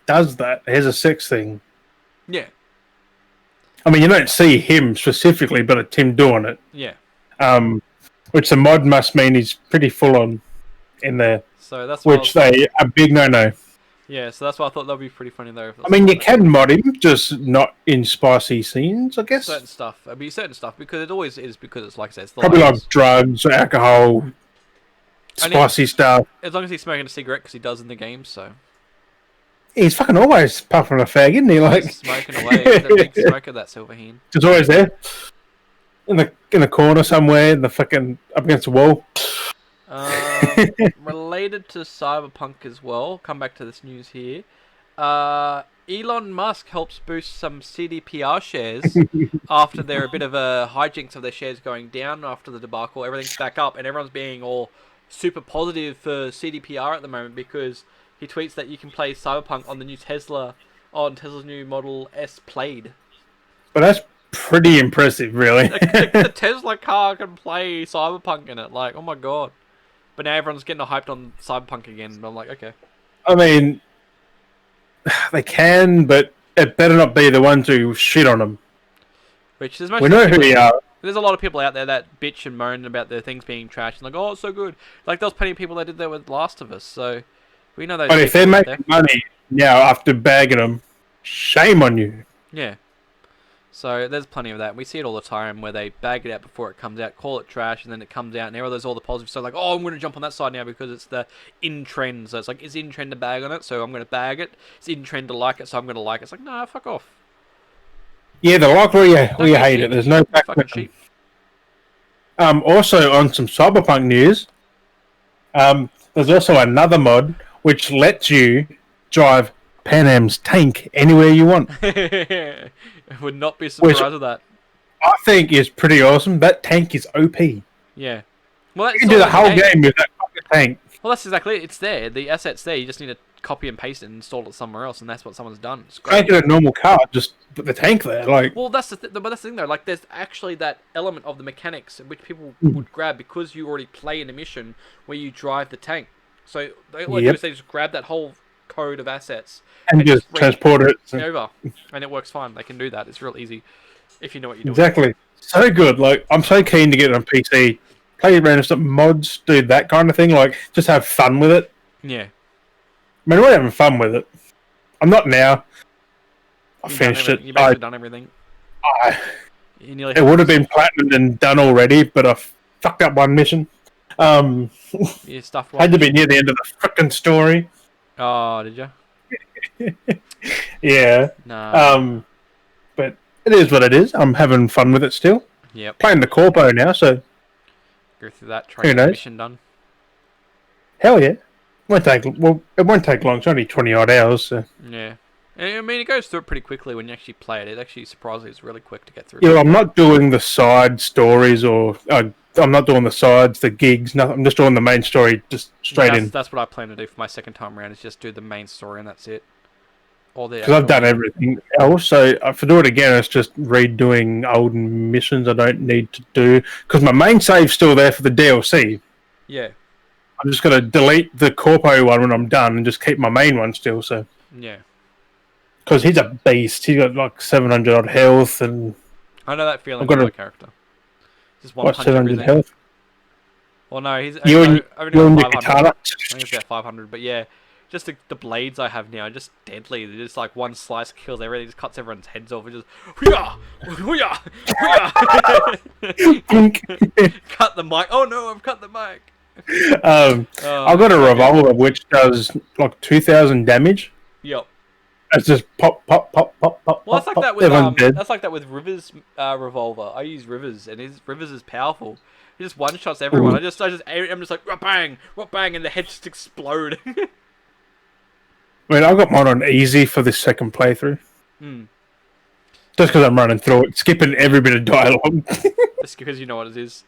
does that. Here's a sex thing. Yeah. I mean, you don't see him specifically, but it's him doing it. Yeah. Which the mod must mean he's pretty full on in there. So that's a big no-no. Yeah, so that's why I thought that'd be pretty funny though. I mean, you can mod him, just not in spicy scenes, I guess. Certain stuff. I mean, certain stuff because it always is because it's like I said, it's the probably like drugs, alcohol, spicy stuff. As long as he's smoking a cigarette, because he does in the game, so. He's fucking always puffing a fag, isn't he? Like smoking away. He's a big smoker, that Silverhand. He's always there, in the corner somewhere, in the fucking up against the wall. Related to Cyberpunk as well. Come back to this news here. Elon Musk helps boost some CDPR shares after they're a bit of a hijinks of their shares going down after the debacle. Everything's back up, and everyone's being all super positive for CDPR at the moment because. He tweets that you can play Cyberpunk on the new Tesla's new Model S Plaid. But that's pretty impressive, really. the Tesla car can play Cyberpunk in it. Like, oh my god. But now everyone's getting hyped on Cyberpunk again. And I'm like, okay. I mean, they can, but it better not be the ones who shit on them. We know who they are. There's a lot of people out there that bitch and moan about their things being trashed. And like, oh, it's so good. Like, there's plenty of people that did that with Last of Us, so... We know those. But if they're making money now after bagging them, shame on you. Yeah. So there's plenty of that. We see it all the time where they bag it out before it comes out, call it trash, and then it comes out, and there's all the positives. So like, oh, I'm going to jump on that side now because it's the in trend. So it's like, it's in trend to bag on it, so I'm going to bag it. It's in trend to like it, so I'm going to like it. It's like, nah, fuck off. Yeah, the like or you hate it. There's no back. Fucking cheap. Also, on some Cyberpunk news, There's also another mod which lets you drive Pan Am's tank anywhere you want, I would not be which surprised with that. I think is pretty awesome. That tank is OP. Yeah. Well, You that's can do all the in the whole game. game with that fucking tank. Well, that's exactly it. It's there. The asset's there. You just need to copy and paste it and install it somewhere else, and that's what someone's done. It's great. Make it a normal car, just put the tank there. Like, Well, but that's the thing though. Like, there's actually that element of the mechanics which people would grab because you already play in a mission where you drive the tank. So all they do is they just grab that whole code of assets and just transport it over, and it works fine. They can do that. It's real easy if you know what you're doing. Exactly. So good. Like, I'm so keen to get it on PC. Play random stuff, mods, do that kind of thing. Like, just have fun with it. Yeah. I mean, we're having fun with it. I'm not now. I finished it. You've basically done everything. It would have been platinum and done already, but I fucked up one mission. Your stuff had to be near the end of the fucking story. Oh, did you? Yeah. No. But it is what it is. I'm having fun with it still. Yep. Playing the corpo now, so Go through that, try to get the mission done. Hell yeah. It won't take long. It's only 20 odd hours. So. Yeah. I mean, it goes through it pretty quickly when you actually play it. It actually surprisingly is really quick to get through. Yeah, I'm not doing the side stories or I'm not doing the sides, the gigs. Nothing. I'm just doing the main story, just straight in. That's what I plan to do for my second time around. Is just do the main story and that's it. Because I've done everything else, so if I do it again, it's just redoing old missions I don't need to do. Because my main save's still there for the DLC. Yeah. I'm just going to delete the Corpo one when I'm done and just keep my main one still. So. Yeah. Because he's a beast. He's got like 700 odd health and. I know that feeling with my character. Just one punch 700 everything. health? Well, no, he's only got 500. Katana. I think it's about 500, but yeah. Just the blades I have now are just deadly. They're just like one slice kills everything. Just cuts everyone's heads off. It just hoo-yah! Hoo-yah! Hoo-yah! Cut the mic. Oh no, I've cut the mic. I've got a revolver which does like 2,000 damage. Yep. It's just pop, pop, pop, pop, pop. Well, that's like pop, that with that's like that with Rivers' revolver. I use Rivers, and Rivers is powerful. He just one shots everyone. I'm just like bang, bang, and the heads just explode. I mean, I got mine on easy for this second playthrough. Just because I'm running through it, skipping every bit of dialogue. Just because you know what it is.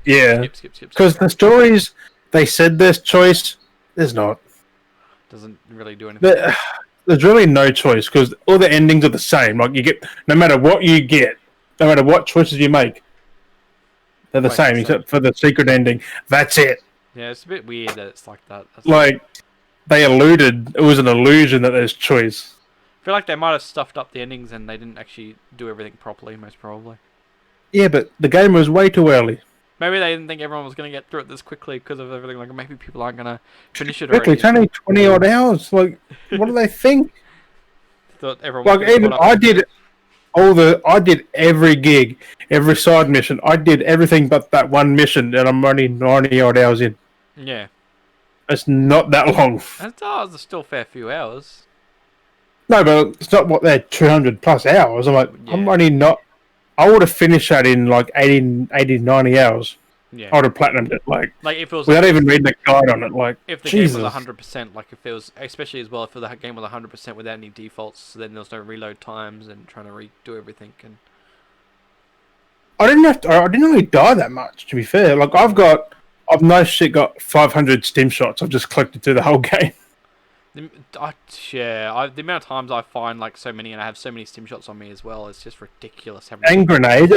Yeah. Skip. Because the stories, they said there's choice, there's not. Doesn't really do anything. There's really no choice because all the endings are the same. Like you get, no matter what you get, no matter what choices you make, they're the same except for the secret ending. That's it. Yeah, it's a bit weird that it's like that. They alluded, it was an illusion that there's choice. I feel like they might have stuffed up the endings and they didn't actually do everything properly, most probably. Yeah, but the game was way too early. Maybe they didn't think everyone was going to get through it this quickly because of everything. Like, maybe people aren't going to finish it already. It's only 20 odd hours. Like, what do they think? Thought everyone like, even I did every gig, every side mission. I did everything but that one mission, and I'm only 90 odd hours in. Yeah. It's not that long. It's still a fair few hours. No, but it's not what they're 200 plus hours. I'm like, yeah. I'm only not. I would have finished that in like 80, 90 hours. Yeah. I would have platinumed it like if it was without even reading the guide on it. Like if the Jesus. game was 100%, like if it was, especially as well, if the game was 100% without any defaults, then there was no reload times and trying to redo everything. And I didn't really die that much, to be fair. Like I've no shit got 500 stim shots. I've just collected through the whole game. The amount of times I find like so many, and I have so many stim shots on me as well. It's just ridiculous. And grenades.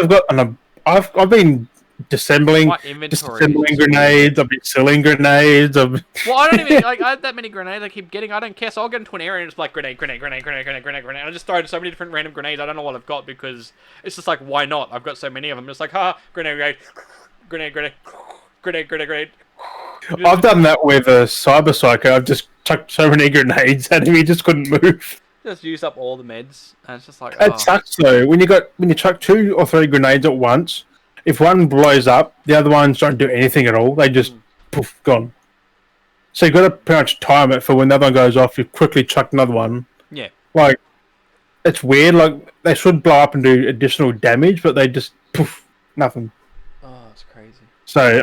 I've been disassembling grenades. I've been selling grenades. Well, I don't even I have that many grenades. I keep getting. I don't care. So I'll get into an area and it's like grenade. I just throw so many different random grenades. I don't know what I've got because it's just like why not? I've got so many of them. It's like grenade. I've done that with a cyber psycho. I've just chucked so many grenades at him, he just couldn't move. Just use up all the meds, and it's just like. It sucks though. When you chuck 2 or 3 grenades at once, if one blows up, the other ones don't do anything at all. They just poof, gone. So you've got to pretty much time it for when the other one goes off. You quickly chuck another one. Yeah. Like it's weird. Like they should blow up and do additional damage, but they just poof, nothing. Oh, it's crazy. So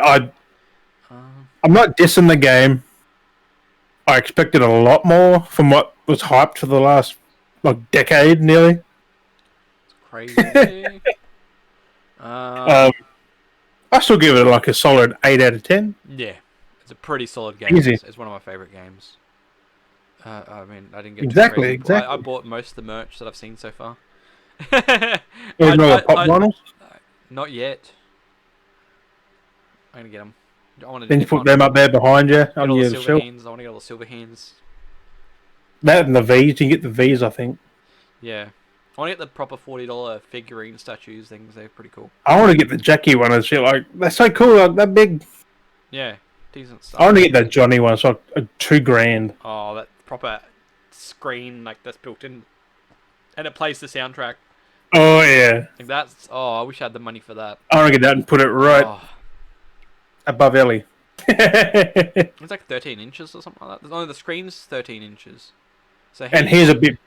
I'm not dissing the game. I expected a lot more from what was hyped for the last decade, nearly. It's crazy. I still give it like a solid 8 out of 10. Yeah, it's a pretty solid game. Easy. It's one of my favorite games. I mean, I didn't get Exactly, too crazy. exactly. I bought most of the merch that I've seen so far. There's no pop vinyls. Not yet. I'm gonna get them. I want to Then you put them up there behind you get on all the your silver shelf. hands. I want to get all the silver hands. That and the V's. You can get the V's, I think. Yeah. I want to get the proper $40 figurine statues things. They're pretty cool. I want to get the Jackie one and shit. Like, that's so cool. Like, that big. Yeah, decent stuff. I want to get that Johnny one. It's like $2,000. Oh, that proper screen like that's built in, and it plays the soundtrack. Oh, yeah. Like that's. Oh, I wish I had the money for that. I want to get that and put it right Oh, above Ellie. it's like 13 inches or something like that. No, the screen's 13 inches. So And here's a bit.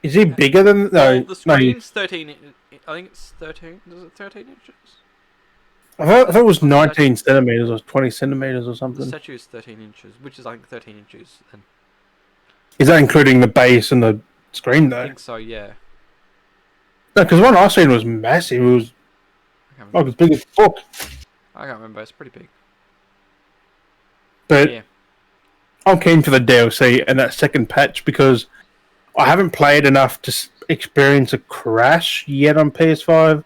Is he bigger than? No, well, the no. screen's 13. I think it's 13. Is it 13 inches? I thought it was 19 centimeters or 20 centimeters or The something. statue is 13 inches, which is I think 13 inches. Then Is that including the base and the screen I though? think so. Yeah. No, because one I seen was massive. It was I can't like remember. as big as a book. I can't remember. It's pretty big. But Yeah. I'm keen for the DLC and that second patch because I haven't played enough to experience a crash yet on PS5.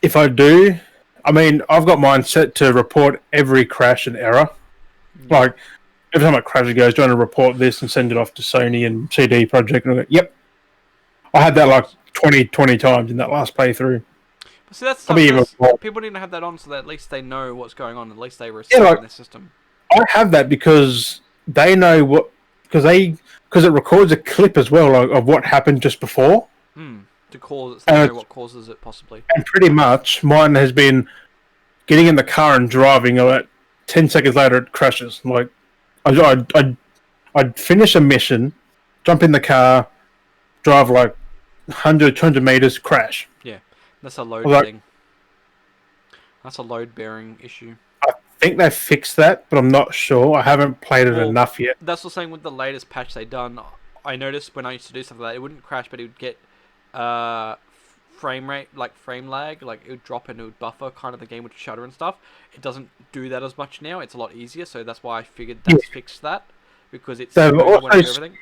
If I do, I mean, I've got mine set to report every crash and error. Yeah. Like, every time a crash goes, do you want to report this and send it off to Sony and CD Projekt? And I go, yep. I had that like 20 times in that last playthrough. But see, that's Probably even more. people need to have that on so that at least they know what's going on. At least they reset Yeah, like- in their system. I have that because they know what, because it records a clip as well of what happened just before. To cause it, so they And know what causes it possibly. And pretty much mine has been getting in the car and driving. About 10 seconds later, it crashes. Like, I'd finish a mission, jump in the car, drive like 100, 200 meters, crash. Yeah, that's a load Like- thing. That's a load bearing issue. I think they fixed that, but I'm not sure. I haven't played it Well, enough yet. That's the same with the latest patch they done. I noticed when I used to do stuff like that, it wouldn't crash, but it would get frame rate, like frame lag, like it would drop and it would buffer, kind of the game would shutter and stuff. It doesn't do that as much now. It's a lot easier, so that's why I figured that's fixed that because it's They've smooth when I do also, everything.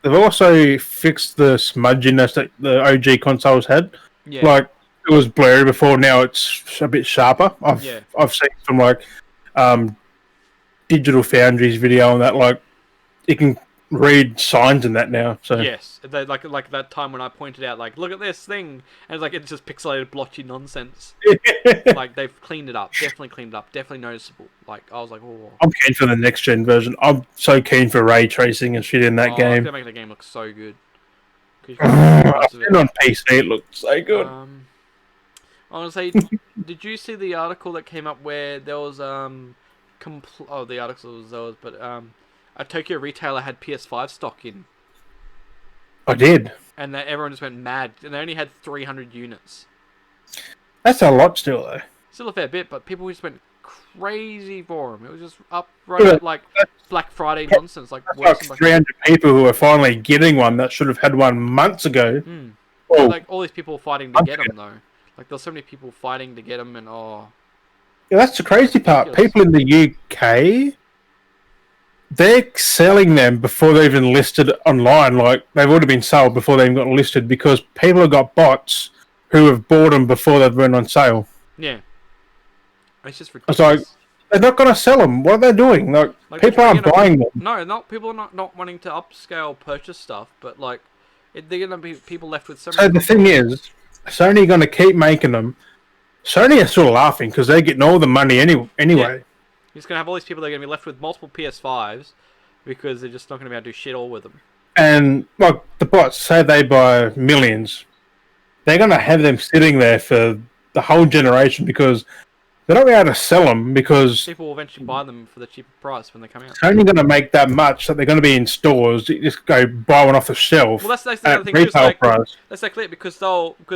they've also fixed the smudginess that the OG consoles had. Yeah, Like, it was blurry before, now it's a bit sharper. I've seen some like Digital Foundry's video on that, like you can read signs in that now. So yes, they, like that time when I pointed out, like, look at this thing, and it's like it's just pixelated blotchy nonsense. Like they've cleaned it up, definitely cleaned it up, definitely noticeable. Like I was like, oh, I'm keen for the next gen version. I'm so keen for ray tracing and shit in that It's game. gonna make the game look so good. 'Cause you can see I've parts of it. seen it on PC. It looks so good. I want to say, did you see the article that came up where there was the article was those, but a Tokyo retailer had PS5 stock in, I did. and that everyone just went mad, and they only had 300 units. That's a lot still, though. Still a fair bit, but people just went crazy for them. It was just up right at like Black Friday nonsense, like That's worse like than Black 300 people who are finally getting one that should have had one months ago. Oh, Like all these people fighting to get them though. Like there's so many people fighting to get them, and yeah, that's the crazy part. Ridiculous. People in the UK, they're selling them before they've even listed online. Like, they've already been sold before they even got listed because people have got bots who have bought them before they've been on sale. yeah, it's just It's ridiculous. like, they're not going to sell them. What are they doing? Like people aren't buying them. No, not people are not wanting to upscale purchase stuff, but like they're gonna be people left with so So many. the thing is, Sony are going to keep making them. Sony are still laughing because they're getting all the money anyway. You're just gonna have all these people that are gonna be left with multiple PS5s because they're just not gonna be able to do shit all with them. And like the bots, say they buy millions, they're going to have them sitting there for the whole generation because they're not able to sell them because People will eventually buy them for the cheaper price when they come out. it's only going to make that much that they're going to be in stores. You just go buy one off the shelf Well, that's the at other thing too. retail price. That's exactly it because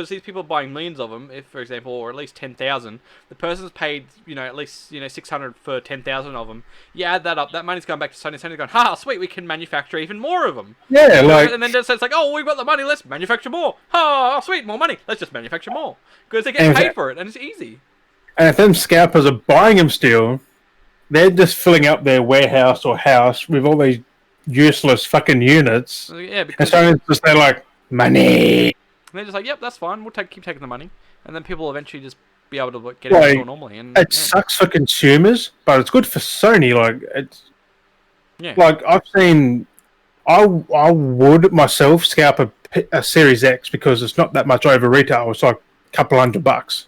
these people are buying millions of them, if for example, or at least 10,000. The person's paid at least 600 for 10,000 of them. You add that up, that money's going back to Sony. Sony's going, ha, sweet, we can manufacture even more of them. Yeah, and then it's like, oh, we've got the money, let's manufacture more. Oh, sweet, more money, let's just manufacture more because they get paid for it and it's easy. And if them scalpers are buying them still, they're just filling up their warehouse or house with all these useless fucking units. Yeah, because and so they're like, money. And they're just like, yep, that's fine. We'll keep taking the money, and then people will eventually just be able to get it normally. And it sucks for consumers, but it's good for Sony. Like I've seen, I would myself scalp a Series X because it's not that much over retail. It's like a couple $100.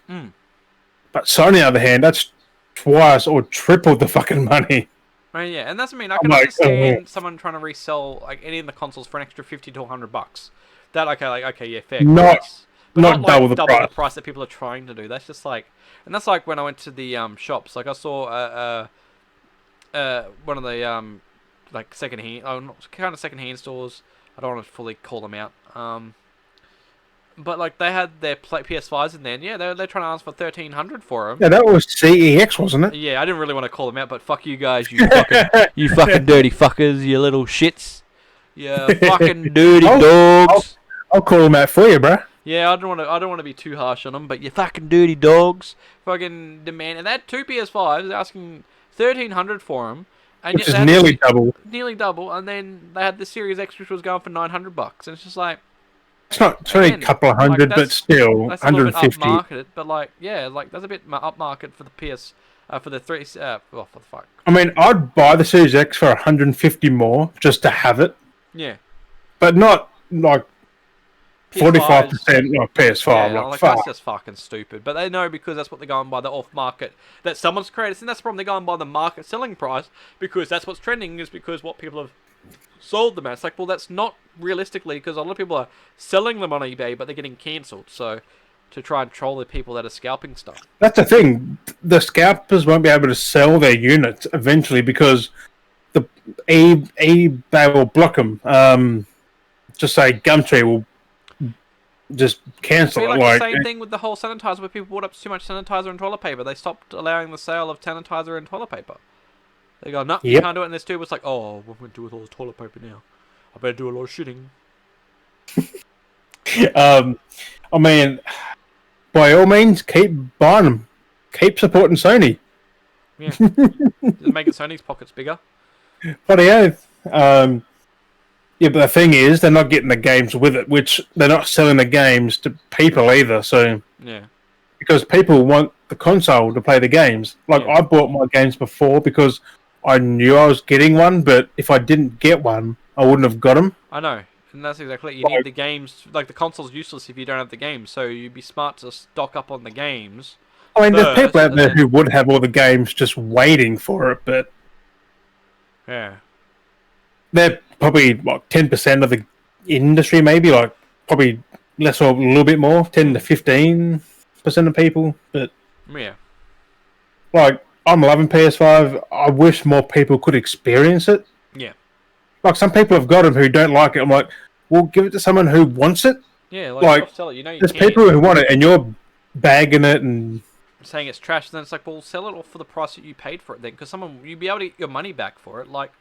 But Sony, on the other hand, that's twice or triple the fucking money. I mean, yeah, and that's what I mean. I can understand someone trying to resell like any of the consoles for an extra $50 to $100. That okay, fair. Not double the price that people are trying to do. That's just like, and that's like when I went to the shops. Like I saw one of the like second-hand stores. I don't want to fully call them out. But like they had their PS5s in there, and yeah, they're trying to ask for $1,300 for them. Yeah, that was CEX, wasn't it? Yeah, I didn't really want to call them out, but fuck you guys, you fucking dirty fuckers, you little shits, you fucking dirty dogs. I'll call them out for you, bro. Yeah, I don't want to be too harsh on them, but you fucking dirty dogs, fucking demand. And they had two PS5s asking $1,300 for them, and which is nearly double. Nearly double, and then they had the Series X, which was going for $900, and it's just like. It's only a couple of hundred, but still, that's 150. A little bit upmarketed, but like, yeah, like that's a bit upmarket for the PS, for the for the fuck. I mean, I'd buy the Series X for 150 more just to have it. Yeah. But not like 45% like PS5. Yeah, like that's just fucking stupid. But they know because that's what they're going by, the off-market that someone's created, and that's the problem. They're going by the market selling price because that's what's trending. Is because what people have sold them at. It's like, well, that's not realistically because a lot of people are selling them on eBay, but they're getting cancelled. So, to try and troll the people that are scalping stuff. That's the thing. The scalpers won't be able to sell their units eventually because the eBay will block them. Just say Gumtree will just cancel it. Like the same thing with the whole sanitizer, where people bought up too much sanitizer and toilet paper. They stopped allowing the sale of sanitizer and toilet paper. They go, no, you can't do it. And this dude was like, oh, what am I going to do with all the toilet paper now? I better do a lot of shitting. I mean, by all means, keep buying them. Keep supporting Sony. Yeah. Just making Sony's pockets bigger. Bloody oath. Yeah, but the thing is, they're not getting the games with it, which they're not selling the games to people either. So yeah. Because people want the console to play the games. Like, I bought my games before because I knew I was getting one, but if I didn't get one, I wouldn't have got them. I know, and that's exactly it. You need the games. Like, the console's useless if you don't have the games, so you'd be smart to stock up on the games. I mean, there's people out there who would have all the games just waiting for it, but yeah, they're probably like 10% of the industry, maybe like probably less or a little bit more, 10 to 15% of people. But yeah, like, I'm loving PS5. I wish more people could experience it. Yeah. Like, some people have got them who don't like it. I'm like, well, give it to someone who wants it. Yeah, like sell it. There's people who want it, and you're bagging it and saying it's trash. And then it's like, well, sell it off for the price that you paid for it then, because you'd be able to get your money back for it. Like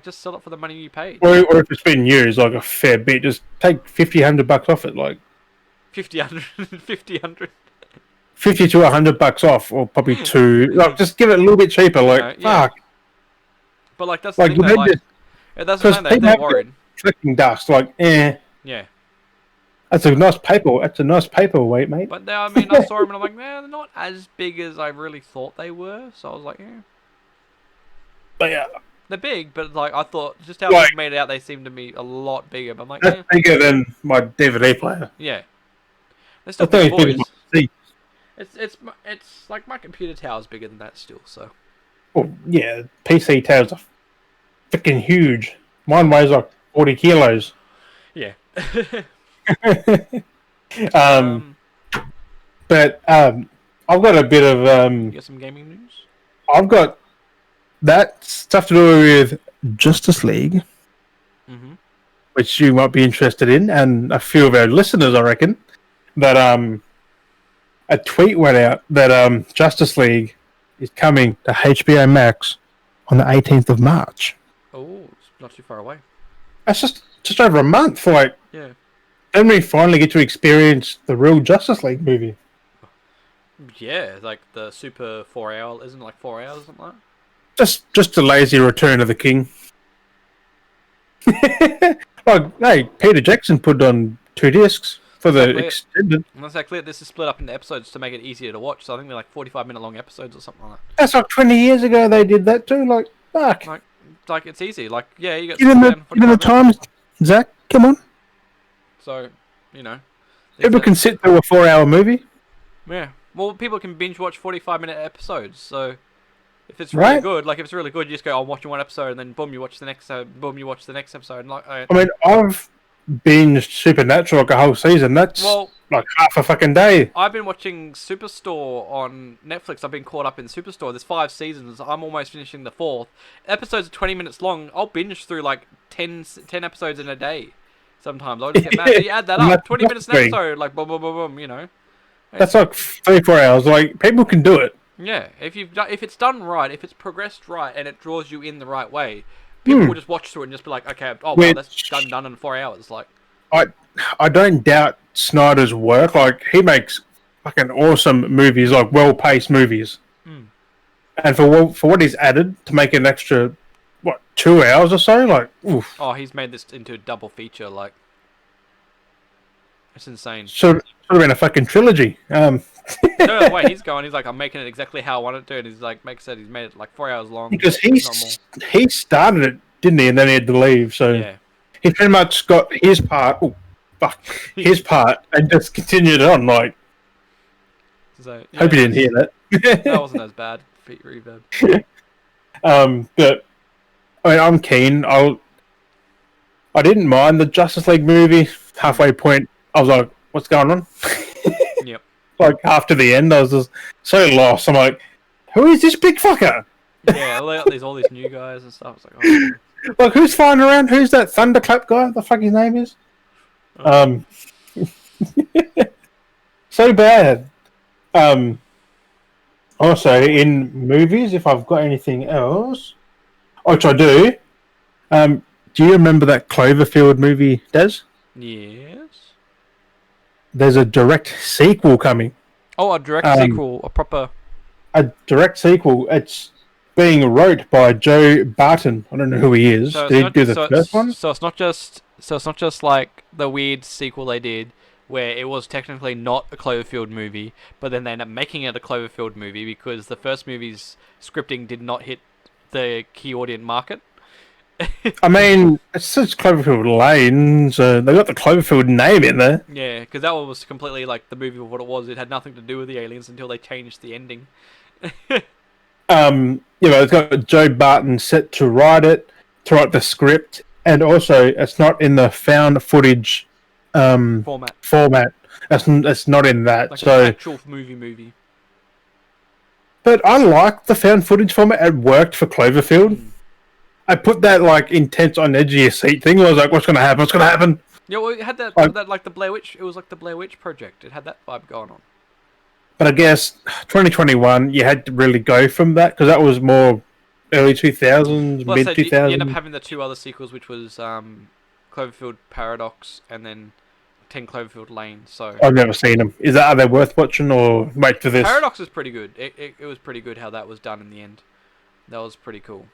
just sell it for the money you paid. Or if it's been used, like a fair bit, just take $50-100 off it, like 50 100 $50 to $100 off, or probably two. Like, just give it a little bit cheaper. Like, fuck. But like, that's the thing. That's the thing. They're worried. Collecting dust, like, eh. Yeah. That's a nice paper. That's a nice paperweight, mate. But I mean, I saw them and I'm like, man, they're not as big as I really thought they were. So I was like, yeah. But yeah. They're big, but like I thought, just how they made it out, they seemed to be a lot bigger. But I'm like, that's bigger than my DVD player. Yeah. They're still big boys. It's like my computer tower's bigger than that still. So. Well, yeah, PC towers are freaking huge. Mine weighs like 40 kilos. Yeah. But I've got a bit of You got some gaming news? I've got that stuff to do with Justice League, Mm-hmm. which you might be interested in, and a few of our listeners, I reckon, that a tweet went out that Justice League is coming to HBO Max on the 18th of March. Oh, it's not too far away. That's just over a month. Like, Yeah. then we finally get to experience the real Justice League movie. Yeah, like the super 4 hour, isn't it like 4 hours or something like Just a lazy return of the king. Like, hey, Peter Jackson put on 2 discs for the Exactly. extended. And that's exactly it. This is split up into episodes to make it easier to watch. So I think they're like 45-minute long episodes or something like That's like 20 years ago they did that too. Like, fuck. that. Like it's easy. Like, yeah, you got Give them the 45 minutes. times, Zach. Come on. So, you know. People can sit through a 4-hour movie. Yeah. Well, people can binge watch 45-minute episodes. So, if it's really good, like if it's really good, you just go, I'm watching one episode, and then boom, you watch the next. Boom, you watch the next episode. And like, I mean, I've binged Supernatural like a whole season. That's like half a fucking day. I've been watching Superstore on Netflix. I've been caught up in Superstore. There's 5 seasons. I'm almost finishing the 4th. Episodes are 20 minutes long. I'll binge through like 10 episodes in a day. Sometimes I'll just get mad. So you add that up, 20 minutes an episode, like boom, boom, boom, boom. You know. That's like 3-4 hours. Like, people can do it. Yeah, if it's done right, if it's progressed right, and it draws you in the right way, people will just watch through it and just be like, okay, oh wow, that's done in 4 hours. Like, I don't doubt Snyder's work. Like, he makes fucking awesome movies, like well-paced movies. And for what he's added to make an extra 2 hours or so, like, oof. Oh, he's made this into a double feature. Like, it's insane. Should have been a fucking trilogy. No, the way he's going, he's like, I'm making it exactly how I want it to, and he's like, he's made it like 4 hours long. Because he started it, didn't he? And then he had to leave, so yeah. He pretty much got his part. Oh, fuck, his part, and just continued on. Like, so, yeah, hope you didn't hear that. That wasn't as bad. Feet reverb. But I mean, I'm keen. I didn't mind the Justice League movie. Halfway point, I was like, "What's going on?" Yep. Like, after the end, I was just so lost. I'm like, "Who is this big fucker?" Yeah, all these new guys and stuff. It's like, oh. Like, who's flying around? Who's that Thunderclap guy? The fuck his name is? So bad. Also, in movies, if I've got anything else, which I do, do you remember that Cloverfield movie, Des? Yes. There's a direct sequel coming. Oh, a direct sequel, a proper... A direct sequel. It's being wrote by Joe Barton. I don't know who he is. So did he do the first one? So it's not just like the weird sequel they did, where it was technically not a Cloverfield movie, but then they end up making it a Cloverfield movie because the first movie's scripting did not hit the key audience market. I mean, it's such Cloverfield Lane, so they got the Cloverfield name in there. Yeah, because that one was completely like the movie of what it was. It had nothing to do with the aliens until they changed the ending. It's got Joe Barton set to write it, to write the script, and also it's not in the found footage format. It's not in that. Like so an actual movie. But I like the found footage format. It worked for Cloverfield. I put that like intense on edge of your seat thing. I was like, "What's gonna happen? What's gonna happen?" Yeah, well, it had that like the Blair Witch. It was like the Blair Witch Project. It had that vibe going on. But I guess 2021, you had to really go from that because that was more early 2000s, mid 2000s. You end up having the 2 other sequels, which was Cloverfield Paradox and then 10 Cloverfield Lane. So I've never seen them. Are they worth watching or wait for this? Paradox is pretty good. It was pretty good how that was done in the end. That was pretty cool.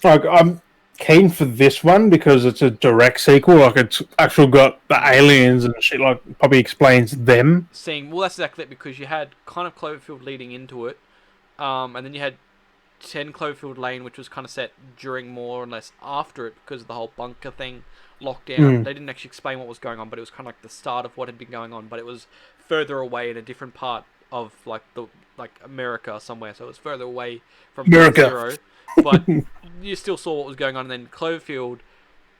Like, I'm keen for this one because it's a direct sequel. Like, it's actually got the aliens and shit. Like, probably explains them. Well, that's exactly it because you had kind of Cloverfield leading into it, and then you had 10 Cloverfield Lane, which was kind of set during more or less after it because of the whole bunker thing, lockdown. They didn't actually explain what was going on, but it was kind of like the start of what had been going on. But it was further away in a different part of like America somewhere, so it was further away from Zero. But you still saw what was going on. And then Cloverfield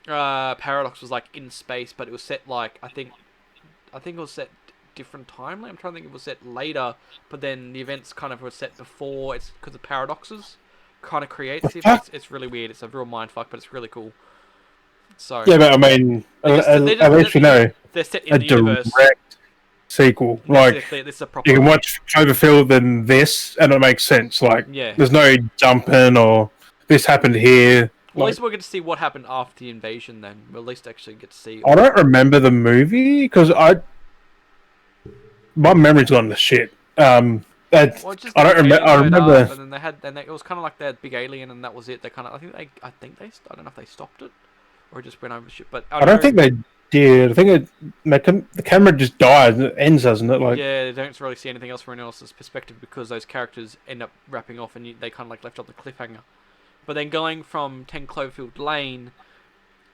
Paradox was like in space, but it was set like I think it was set different timeline. I'm trying to think if it was set later, but then the events kind of were set before. It's because of paradoxes kind of creates it. It's really weird. It's a real mindfuck, but it's really cool. So Yeah, but I mean, at least you know they're set in a the universe. direct sequel. Like This is a proper. you can watch Cloverfield and this, and it makes sense. Like there's no jumping or this happened here. Well, at least we're going to see what happened after the invasion. Then we'll at least actually get to see. I don't remember the movie because my memory's gone to shit. I don't remember. I remember. And then it was kind of like that big alien, and that was it. They kind of, I don't know if they stopped it or just went over shit. But I don't think they did. I think the camera just dies and it ends, doesn't it? Like yeah, they don't really see anything else from anyone else's perspective because those characters end up wrapping off, and they kind of like left on the cliffhanger. But then going from 10 Cloverfield Lane,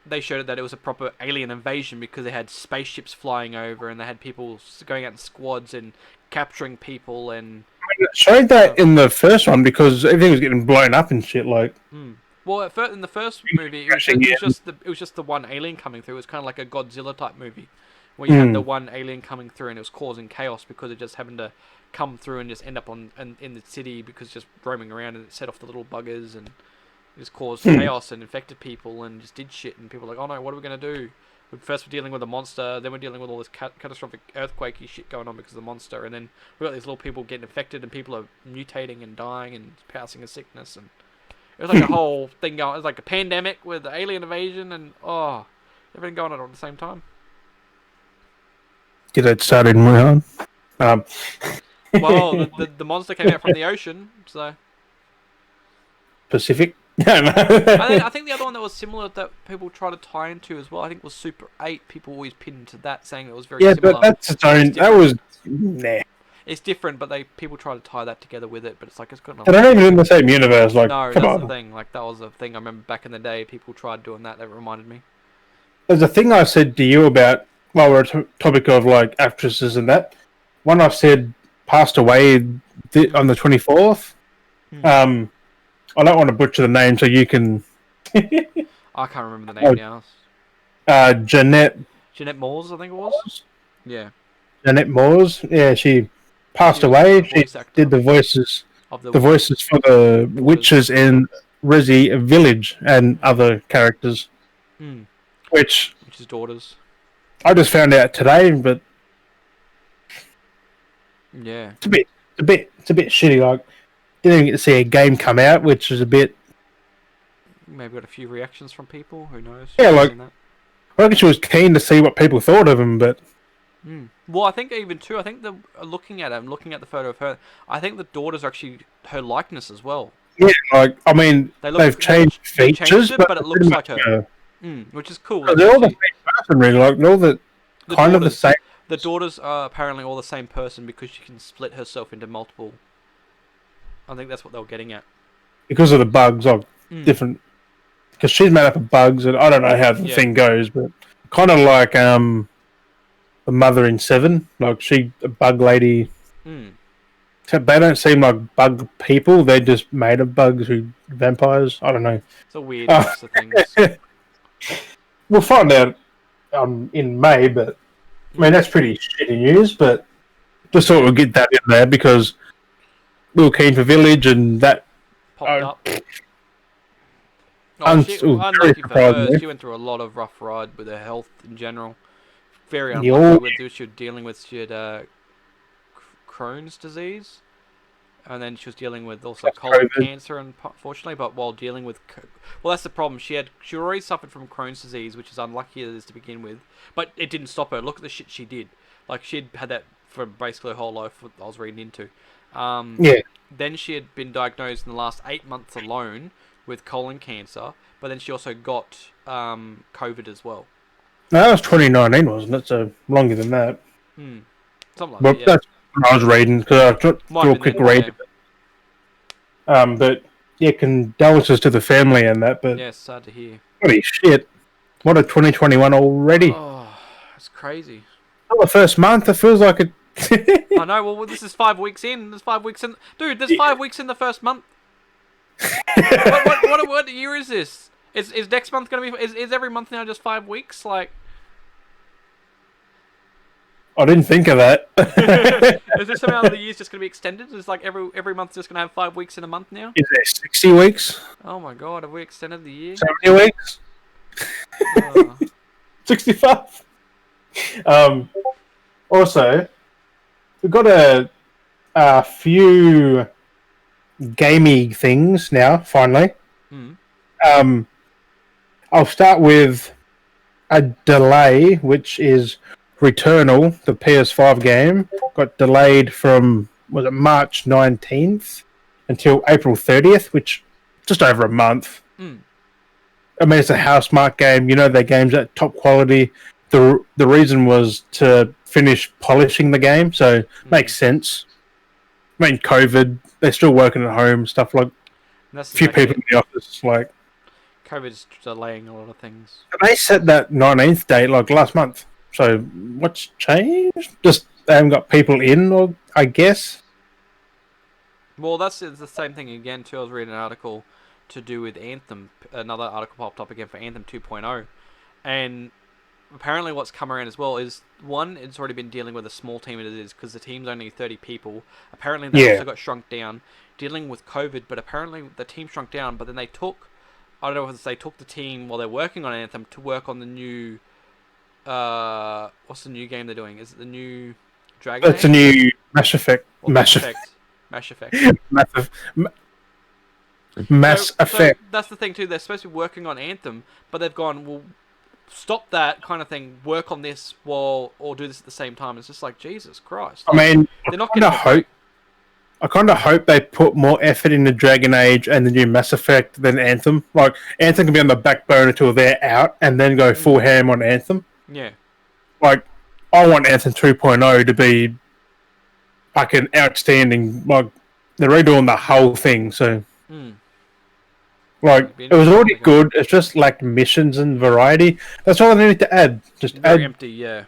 they showed that it was a proper alien invasion because they had spaceships flying over and they had people going out in squads and capturing people and. It showed that in the first one because everything was getting blown up and shit. Like, well, in the first movie, it was just the one alien coming through. It was kind of like a Godzilla type movie, where you had the one alien coming through and it was causing chaos because it just happened to come through and just end up in the city because just roaming around and it set off the little buggers and. Just caused chaos and infected people and just did shit and people were like, oh no, what are we going to do? First we're dealing with a monster, then we're dealing with all this catastrophic earthquakey shit going on because of the monster, and then we've got these little people getting infected and people are mutating and dying and passing a sickness, and it was like a whole thing going. It was like a pandemic with the alien invasion and everything going on at the same time. Get it started in Wuhan. Well, the monster came out from the ocean, so Pacific. I think the other one that was similar that people try to tie into as well, I think was Super 8. People always pinned into that, saying it was very similar. But that's its own. That was nah. It's different, but people try to tie that together with it. But it's like it's got. They're not even in the same universe. Like, no, come that's on. the thing. Like that was a thing I remember back in the day. People tried doing that. That reminded me. There's a thing I said to you about while we're topic of like actresses and that. One I said passed away on the 24th. I don't want to butcher the name, so you can. I can't remember the name now. Jeanette Moores, I think it was. Yeah. Jeanette Moores. Yeah, she passed away. She did the voices for the witches in Resi Village and other characters. Which is daughters. I just found out today, but yeah, it's a bit shitty. Like. Didn't get to see a game come out, which is a bit. Maybe got a few reactions from people. Who knows? Yeah, like I reckon she was keen to see what people thought of him, but. Well, I think even too. I think looking at the photo of her, I think the daughters are actually her likeness as well. Yeah, like I mean, they've changed features, but it looks like her. Which is cool. They're all the same person, really. Like they're all the kind of the same. The daughters are apparently all the same person because she can split herself into multiple. I think that's what they were getting at. Because of the bugs, different. Because she's made up of bugs, and I don't know how the thing goes, but kind of like the mother in Seven, like she a bug lady. Except they don't seem like bug people; they're just made of bugs who vampires. I don't know. It's a weird mix of things. We'll find out in May, but I mean that's pretty shitty news. But just thought we'd get that in there because. We were keen for Village, and that popped up. Unlucky for her, she went through a lot of rough ride with her health in general. Very unlucky with what she was dealing with. She had Crohn's disease, and then she was dealing with also colon cancer, unfortunately. But while dealing with, that's the problem. She already suffered from Crohn's disease, which is unlucky as it is to begin with. But it didn't stop her. Look at the shit she did. Like she'd had that for basically her whole life. What I was reading into. Then she had been diagnosed in the last 8 months alone with colon cancer, but then she also got COVID as well. No, that was 2019, wasn't it? So longer than that. Something like that. That's what I was reading because I took a quick read. But yeah, condolences to the family and that. But yeah, it's sad to hear. Holy shit! What a 2021 already. Oh, it's crazy. Well, the first month, it feels like it. I know. Well, this is 5 weeks in. There's 5 weeks in. Dude, there's 5 weeks in the first month. What year is this? Is next month gonna be? Is every month now just 5 weeks? Like, I didn't think of that. Is this somehow the year's just going to be extended? Is like every month's just going to have 5 weeks in a month now? Is there 60 weeks? Oh my god, have we extended the year? 70 weeks? 65? Also, we've got a few gamey things now, finally. I'll start with a delay, which is Returnal, the PS5 game, got delayed from, was it March 19th until April 30th, which just over a month. I mean, it's a Housemarque game. You know, their game's at top quality. The reason was to finish polishing the game, so makes sense. I mean, COVID, they're still working at home, stuff like a few people in the office, like... COVID's delaying a lot of things. They set that 19th date, like, last month. So, what's changed? Just they haven't got people in, or I guess? Well, it's the same thing again, too. I was reading an article to do with Anthem. Another article popped up again for Anthem 2.0. And apparently what's come around as well is, one, it's already been dealing with a small team as it is, because the team's only 30 people. Apparently they also got shrunk down, dealing with COVID, but apparently the team shrunk down, but then they took... I don't know if they took the team while they're working on Anthem to work on the new... what's the new game they're doing? Is it the new Dragon Age? It's a new Mass Effect. Mass Effect. Mass Effect. So that's the thing too. They're supposed to be working on Anthem, but they've gone, well, stop that kind of thing. Work on this or do this at the same time. It's just like, Jesus Christ. I mean, they're not getting I kind of hope they put more effort into Dragon Age and the new Mass Effect than Anthem. Like, Anthem can be on the back burner until they're out, and then go full ham on Anthem. Yeah. Like, I want Anthem 2.0 to be fucking outstanding. Like, they're redoing the whole thing, so... Like, it was already good, it's just lacked missions and variety. That's all they needed to add. Just very empty, yeah.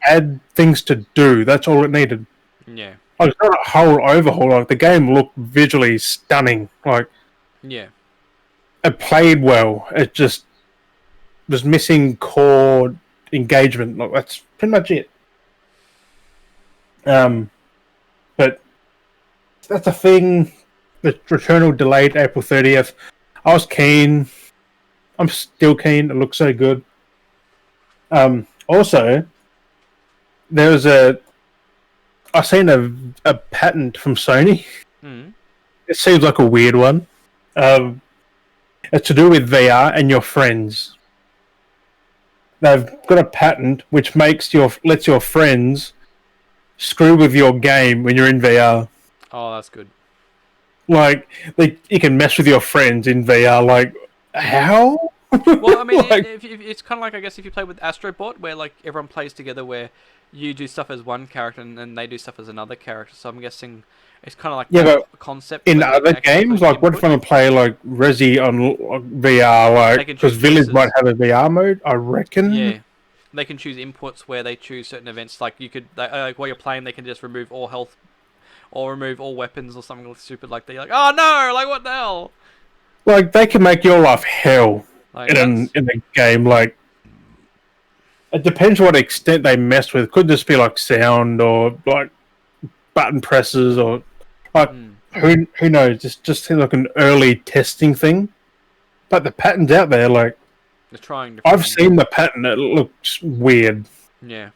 Add things to do, that's all it needed. Yeah. Like, it's not a whole overhaul, like, the game looked visually stunning. Like, yeah. It played well, it just was missing core engagement. Like, that's pretty much it. But that's a thing. The Returnal delayed April 30th. I was keen. I'm still keen. It looks so good. Also, there was I seen a patent from Sony. It seems like a weird one. It's to do with VR and your friends. They've got a patent which lets your friends screw with your game when you're in VR. Oh, that's good. Like, you can mess with your friends in VR. Like, how? Well, I mean, it's kind of like, I guess, if you play with Astrobot, where like everyone plays together, where you do stuff as one character and then they do stuff as another character. So I'm guessing it's kind of like that concept. In other games, like, what if I play like Resi on VR? Like, because Village might have a VR mode, I reckon. Yeah. They can choose inputs where they choose certain events. Like, you could, like, while you're playing, they can just remove all health or remove all weapons or something stupid like that. You're like, oh no, like, what the hell? Like, they can make your life hell in the game. Like, it depends what extent they mess with. Could this be like sound or like button presses or like who knows? Just seems like an early testing thing. But the patent's out there. Like, they're trying. I've seen the patent. It looks weird. Yeah.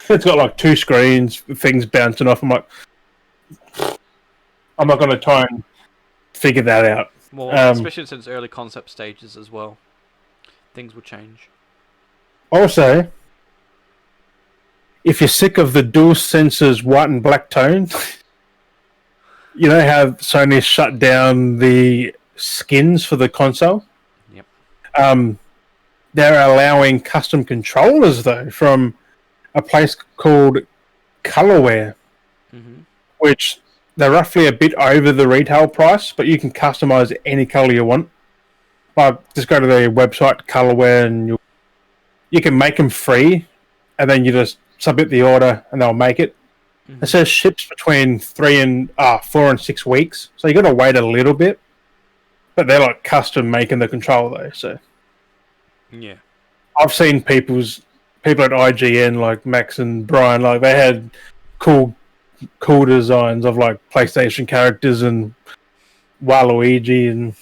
It's got like two screens, things bouncing off. I'm like, I'm not going to try and figure that out. Well, especially since early concept stages as well, things will change. Also, if you're sick of the DualSense's white and black tone, you know how Sony shut down the skins for the console? Yep. They're allowing custom controllers, though, from a place called Colorware, which they're roughly a bit over the retail price, but you can customize any color you want. Like, just go to their website, Colorware, and you can make them free, and then you just submit the order, and they'll make it. It says ships between 4 and 6 weeks, so you got to wait a little bit. But they're like custom making the controller, though. So yeah, I've seen people's people at IGN, like Max and Brian, like they had cool designs of like PlayStation characters and Waluigi, and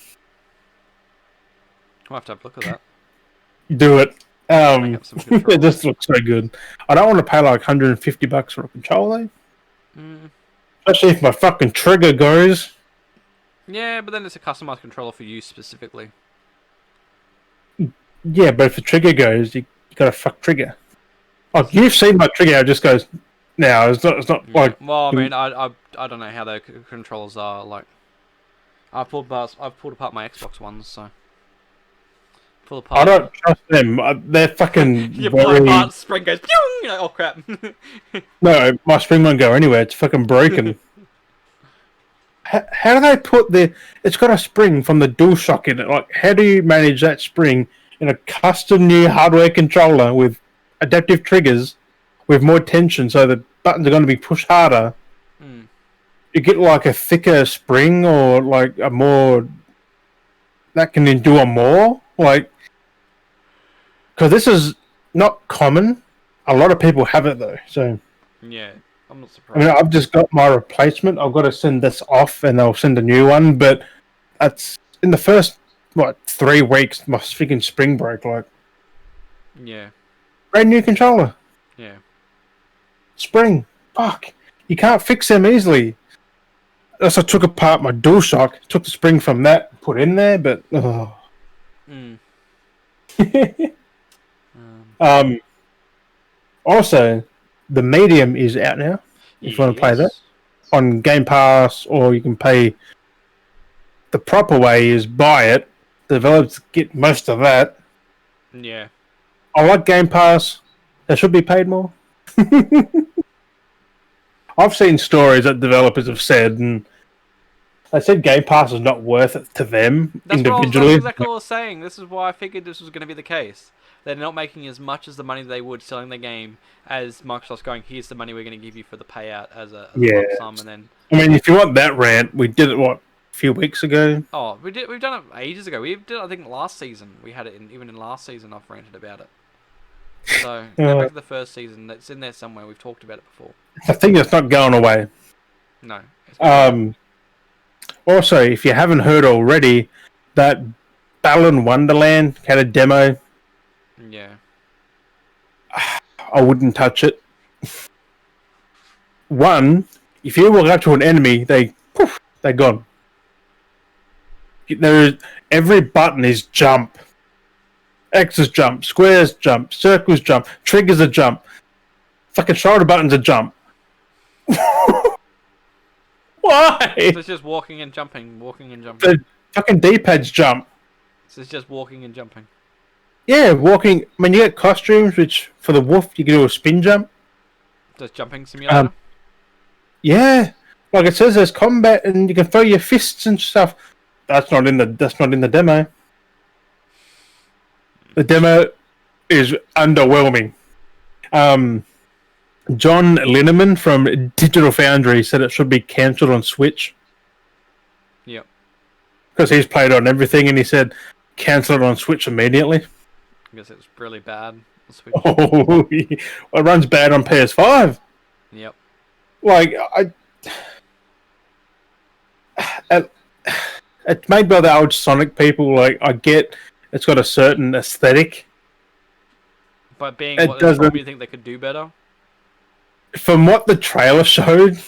I'll have to have a look at that. do it. Make up some It controls. just looks so good. I don't want to pay like $150 for a controller, especially if my fucking trigger goes. Yeah, but then it's a customized controller for you specifically. Yeah, but if the trigger goes, you got to fuck trigger. Like you've seen my trigger, it just goes. Now it's not like. Well, I mean, I don't know how their controllers are like. I've pulled apart my Xbox ones, so. Pull apart. I don't trust them. They're fucking. You pull apart, spring goes. Pew! You're like, oh crap. No, my spring won't go anywhere. It's fucking broken. How do they put the? It's got a spring from the DualShock in it. Like, how do you manage that spring in a custom new hardware controller with adaptive triggers, with more tension, so the buttons are going to be pushed harder? You get like a thicker spring, or like a more that can endure more. Like, because this is not common. A lot of people have it though. So yeah. I'm not surprised. I mean, I've just got my replacement. I've got to send this off, and they'll send a new one. But that's in the first 3 weeks. My freaking spring broke. Like, yeah, brand new controller. Yeah, spring. Fuck, you can't fix them easily. That's I took apart my DualShock. Took the spring from that, put in there, but Also, the Medium is out now. If you want to play that on Game Pass, or you can pay. The proper way is buy it. The developers get most of that. Yeah. I like Game Pass. They should be paid more. I've seen stories that developers have said, and they said Game Pass is not worth it to them individually. That's exactly what I was saying. This is why I figured this was going to be the case. They're not making as much as the money they would selling the game as Microsoft's going, here's the money we're going to give you for the payout as a lump sum. And then, I mean, if you want that rant, we did it, a few weeks ago? Oh, we've done it ages ago. We did, I think, last season. We had it even in last season. I've ranted about it. So go back to the first season. It's in there somewhere. We've talked about it before. I think it's not going away. No. Also, if you haven't heard already, that Balan Wonderland had a demo. Yeah. I wouldn't touch it. One, if you walk up to an enemy, they're gone. Every button is jump. X is jump, squares jump, circles jump, triggers a jump. Fucking shoulder buttons a jump. Why? So it's just walking and jumping, The fucking D-pads jump. So it's just walking and jumping. Yeah, walking. I mean, you get costumes, which for the wolf you can do a spin jump. Just jumping simulator. Yeah, like it says, there's combat and you can throw your fists and stuff. That's not in the demo. The demo is underwhelming. John Linneman from Digital Foundry said it should be cancelled on Switch. Yep. Because he's played on everything, and he said cancel it on Switch immediately. I guess it's really bad on Switch. Oh, it runs bad on PS5. Yep. Like, it's made by the old Sonic people. Like, I get it's got a certain aesthetic. But being what they probably think they could do better. From what the trailer showed,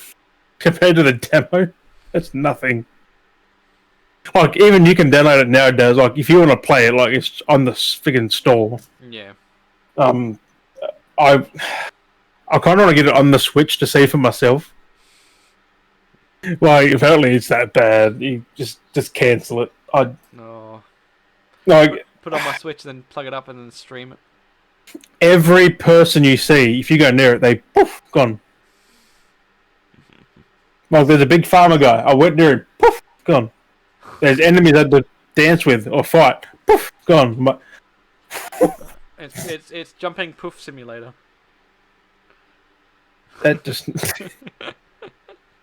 compared to the demo, it's nothing. Like, even you can download it nowadays. Like, if you want to play it, like, it's on the friggin' store. Yeah. I kind of want to get it on the Switch to see for myself. Like, apparently it's that bad. You just cancel it. No. Like, put on my Switch, then plug it up and then stream it. Every person you see, if you go near it, they poof, gone. Like, there's a big farmer guy. I went near him, poof, gone. There's enemies I had to dance with or fight, poof, gone. It's jumping poof simulator. That just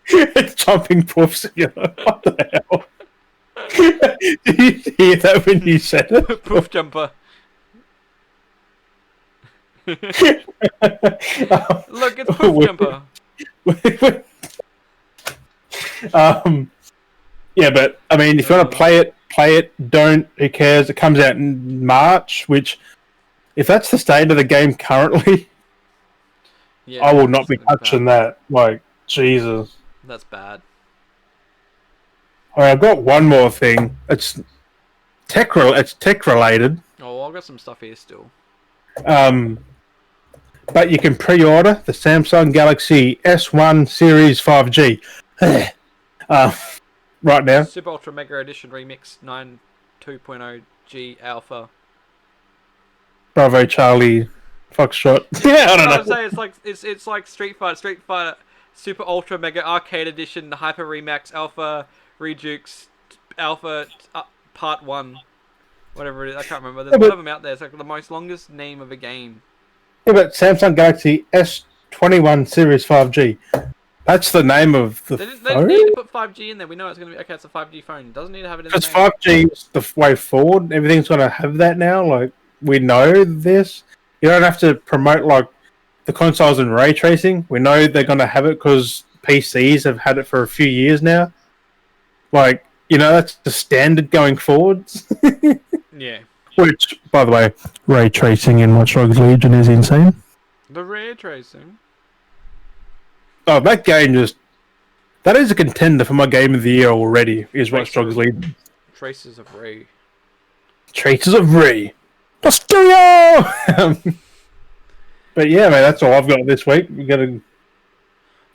it's jumping poof simulator. What the hell? Did you hear that when you said it? Poof jumper. Look, it's Poof Jumper. Yeah, but I mean, if you want to play it, play it. Don't. Who cares? It comes out in March, which, if that's the state of the game currently, yeah, I will not be touching that. Like, Jesus. That's bad. All right, I've got one more thing. It's tech related. Oh, well, I've got some stuff here still. But you can pre-order the Samsung Galaxy S1 Series 5G right now. Super Ultra Mega Edition Remix 9.2.0 G Alpha. Bravo Charlie Foxtrot. Yeah, I don't know. I'd say it's like Street Fighter Super Ultra Mega Arcade Edition Hyper Remax Alpha Redux Alpha Part 1. Whatever it is, I can't remember. There's a lot of them out there. It's like the most longest name of a game. Yeah, but Samsung Galaxy S21 Series 5G. That's the name of the phone? They need to put 5G in there. We know it's going to be... Okay, it's a 5G phone. It doesn't need to have it in there. Because 5G is the way forward. Everything's going to have that now. Like, we know this. You don't have to promote, like, the consoles and ray tracing. We know they're going to have it because PCs have had it for a few years now. Like, you know, that's the standard going forwards. Yeah. Which, by the way, ray tracing in Watch Dogs Legion is insane. The ray tracing? Oh, that game just... That is a contender for my game of the year already, is Watch Dogs Legion. Traces of Ray. Traces of Ray. Posterior! But yeah, man, that's all I've got this week. We got to...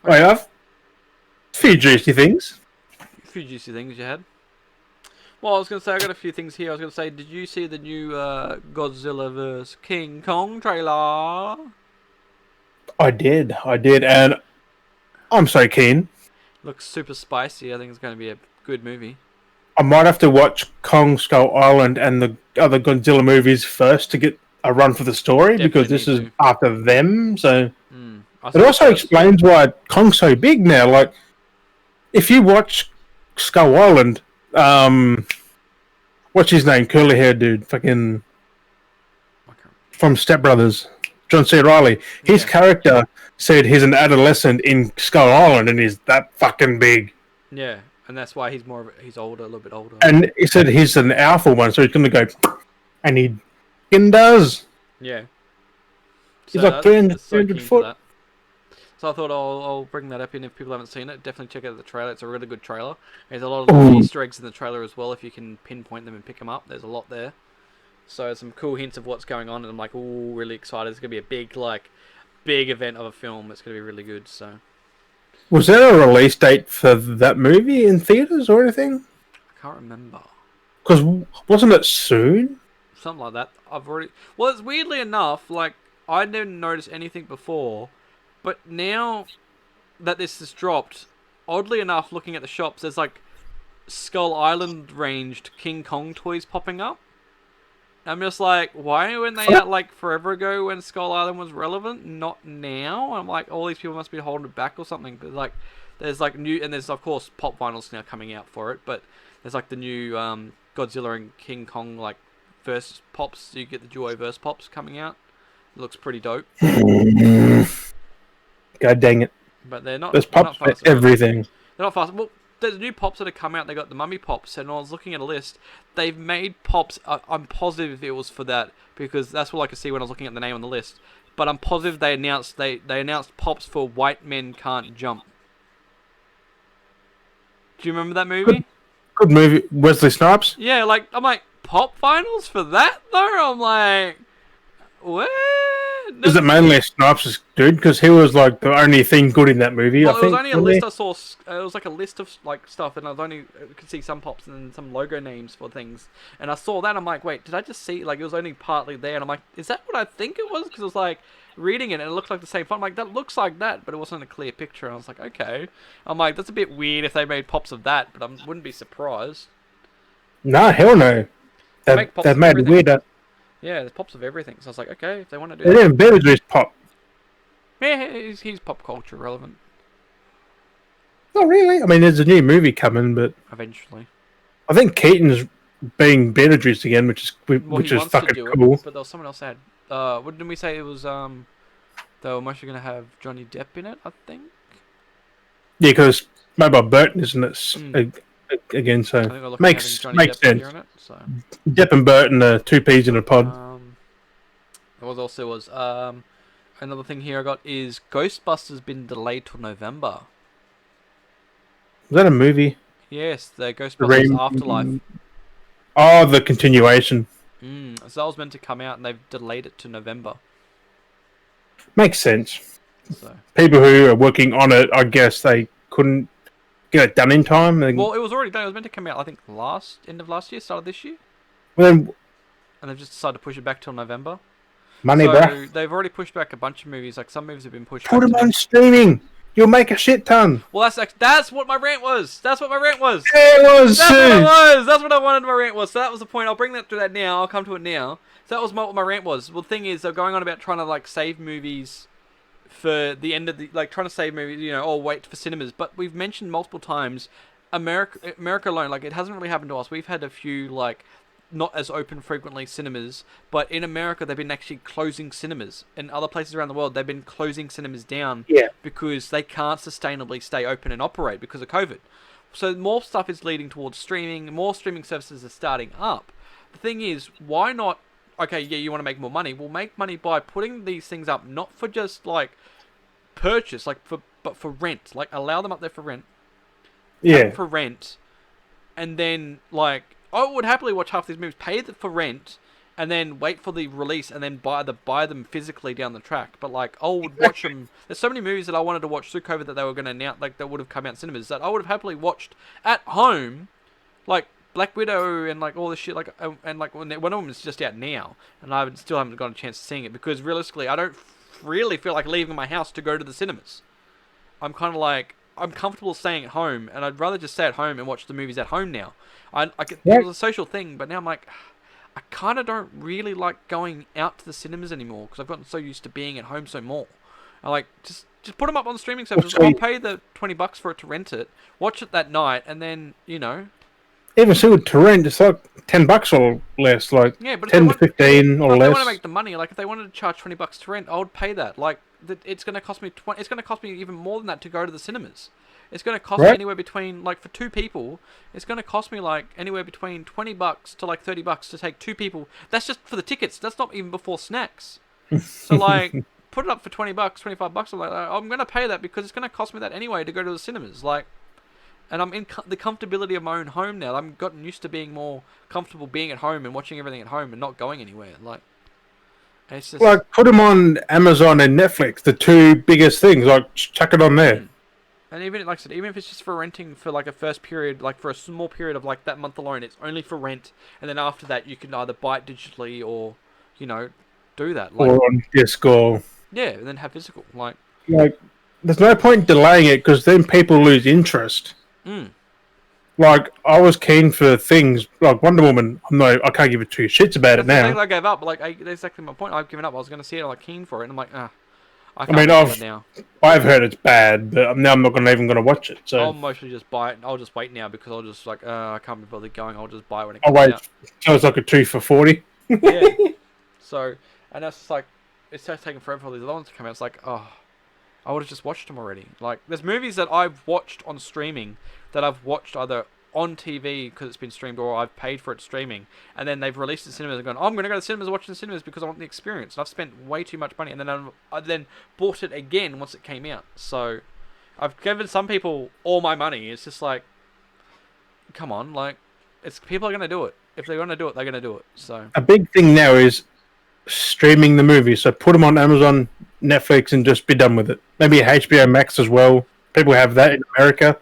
Wait, I've... A few juicy things. You had? Well, I was going to say, I got a few things here. I was going to say, did you see the new Godzilla vs. King Kong trailer? I did, and I'm so keen. Looks super spicy. I think it's going to be a good movie. I might have to watch Kong Skull Island and the other Godzilla movies first to get a run for the story, because this is after them, so... It also explains why Kong's so big now. Like, if you watch Skull Island, what's his name? Curly-haired dude. Fucking... From Step Brothers. John C. Reilly. His character said he's an adolescent in Skull Island and he's that fucking big. Yeah, and that's why he's older, a little bit older. And he said he's an alpha one, so he's going to go... And he fucking does. Yeah. He's like 300 foot. So I thought I'll bring that up in if people haven't seen it. Definitely check out the trailer. It's a really good trailer. There's a lot of little Easter eggs in the trailer as well. If you can pinpoint them and pick them up, there's a lot there. So some cool hints of what's going on, and I'm like, ooh, really excited. It's gonna be a big event of a film. It's gonna be really good. So, was there a release date for that movie in theaters or anything? I can't remember. Because wasn't it soon? Something like that. Well, it's weirdly enough, like I didn't notice anything before. But now that this has dropped, oddly enough, looking at the shops, there's like Skull Island ranged King Kong toys popping up. I'm just like, why weren't they out like forever ago when Skull Island was relevant? Not now. I'm like, all these people must be holding it back or something. But like, there's like new, and there's of course pop vinyls now coming out for it. But there's like the new Godzilla and King Kong like verse pops. You get the duo verse pops coming out. It looks pretty dope. God dang it. But they're not... There's pops for everything. They're not fast. Well, there's new pops that have come out. They got the Mummy Pops, and I was looking at a list. They've made pops... I'm positive it was for that, because that's what I could see when I was looking at the name on the list. But I'm positive they announced pops for White Men Can't Jump. Do you remember that movie? Good movie. Wesley Snipes? Yeah, like, I'm like, pop finals for that, though? I'm like... What? Is it mainly Snipes' dude? Because he was like the only thing good in that movie. Well, I think it was only a list I saw. It was like a list of like stuff, and I could see some pops and some logo names for things. And I saw that, and I'm like, wait, did I just see? Like, it was only partly there, and I'm like, is that what I think it was? Because it was like reading it, and it looked like the same font. I'm like, that looks like that, but it wasn't a clear picture. And I was like, okay. I'm like, that's a bit weird if they made pops of that, but I wouldn't be surprised. Nah, hell no. They've made it weirder. Yeah, there's pops of everything. So I was like, okay, if they want to do that. They didn't Beardy's pop. Yeah, he's pop culture relevant. Not really. I mean, there's a new movie coming, but... Eventually. I think Keaton's being Beetlejuice again, which is fucking cool. But there was someone else that had what didn't we say it was? They were mostly gonna have Johnny Depp in it, I think. Yeah, because Mobile Burton isn't it Mm. again? I So think we're looking at having makes Johnny makes Depp appear sense. in it. So, Depp and Burton are two peas in a pod. what also was another thing here I got is Ghostbusters been delayed till November. Was that a movie? Yes, the The Ghostbusters Afterlife. Oh, the continuation. So that was meant to come out, and they've delayed it to November. Makes sense. So, People who are working on it, I guess they couldn't get it done in time. well, it was already done. It was meant to come out, I think, end of last year, start of this year, Then and they've just decided to push it back till November. money, So bruh. they've already pushed back a bunch of movies. Like some movies have been pushed Put back to them on next. streaming. You'll make a shit ton. Well, that's what my rant was. That's what my rant was. Yeah, it was. That's what it was. That's what I wanted my rant was. So that was the point. I'll bring that to that now. I'll come to it now. So that was what my rant was. Well, the thing is, they're going on about trying to like save movies for the end of the like trying to save movies. You know, or wait for cinemas. But we've mentioned multiple times, America alone. Like it hasn't really happened to us. We've had a few like not as open frequently cinemas, but in America they've been actually closing cinemas. In other places around the world, they've been closing cinemas down Yeah. because they can't sustainably stay open and operate because of COVID. So more stuff is leading towards streaming. More streaming services are starting up. The thing is, why not? Okay, yeah, you want to make more money. We'll make money by putting these things up, not for just like purchase, but for rent. Like allow them up there for rent. Have Yeah. them for rent, and then like I would happily watch half these movies, pay for rent, and then wait for the release, and then buy them physically down the track. But like I would watch them. There's so many movies that I wanted to watch through COVID that they were going to announce, like that would have come out in cinemas that I would have happily watched at home, like Black Widow and like all this shit. Like and like one of them is just out now, and I still haven't got a chance of seeing it because realistically, I don't really feel like leaving my house to go to the cinemas. I'm kind of like I'm comfortable staying at home, and I'd rather just stay at home and watch the movies at home now. It was a social thing, but now I'm like, I kind of don't really like going out to the cinemas anymore because I've gotten so used to being at home so more. I like just put them up on the streaming services. I'll pay the $20 for it to rent it, watch it that night, and then Even so, to rent, it's like $10 or less, like yeah, but 10 to 15 or if they less. want to make the money, like if they wanted to charge $20 to rent, I would pay that. Like it's going to cost me It's going to cost me even more than that to go to the cinemas. It's going to cost me anywhere between like for two people. It's going to cost me like anywhere between $20 to like $30 to take two people. That's just for the tickets. That's not even before snacks. So like put it up for $20, $25. I'm going to pay that because it's going to cost me that anyway to go to the cinemas. Like. And I'm in the comfortability of my own home now. I've gotten used to being more comfortable being at home and watching everything at home and not going anywhere. Like, it's just like put them on Amazon and Netflix, the two biggest things. Like chuck it on there. And even like I said, even if it's just for renting for like a first period, like for a small period of like that month alone, it's only for rent. And then after that, you can either buy it digitally or, do that. Like, Or on disc or yeah, and then have physical. Like, there's no point delaying it because then people lose interest. Like I was keen for things like Wonder Woman. I can't give it two shits about it that's now. I gave up. Like, that's exactly my point. I've given up. I was going to see it. I'm like keen for it. And I'm like, I I can't mean, do it now. I've heard it's bad, but now I'm not even going to watch it. So I'll mostly just buy it. I'll just wait now because I'll just like, I can't be bothered going. I'll just buy it when it I'll comes wait. out. So it's like a 2 for $40. Yeah. So, and that's just like, it's just taking forever for these other ones to come out. It's like, I would have just watched them already. Like, there's movies that I've watched on streaming that I've watched either on TV because it's been streamed or I've paid for it streaming, and then they've released it in cinemas and gone, I'm going to go to the cinemas and watch it in the cinemas because I want the experience. And I've spent way too much money, and then I then bought it again once it came out. So I've given some people all my money. It's just like, come on, like, people are going to do it. If they're going to do it, they're going to do it. So A big thing now is streaming the movies. So put them on Amazon, Netflix, and just be done with it. Maybe HBO Max as well. People have that in America.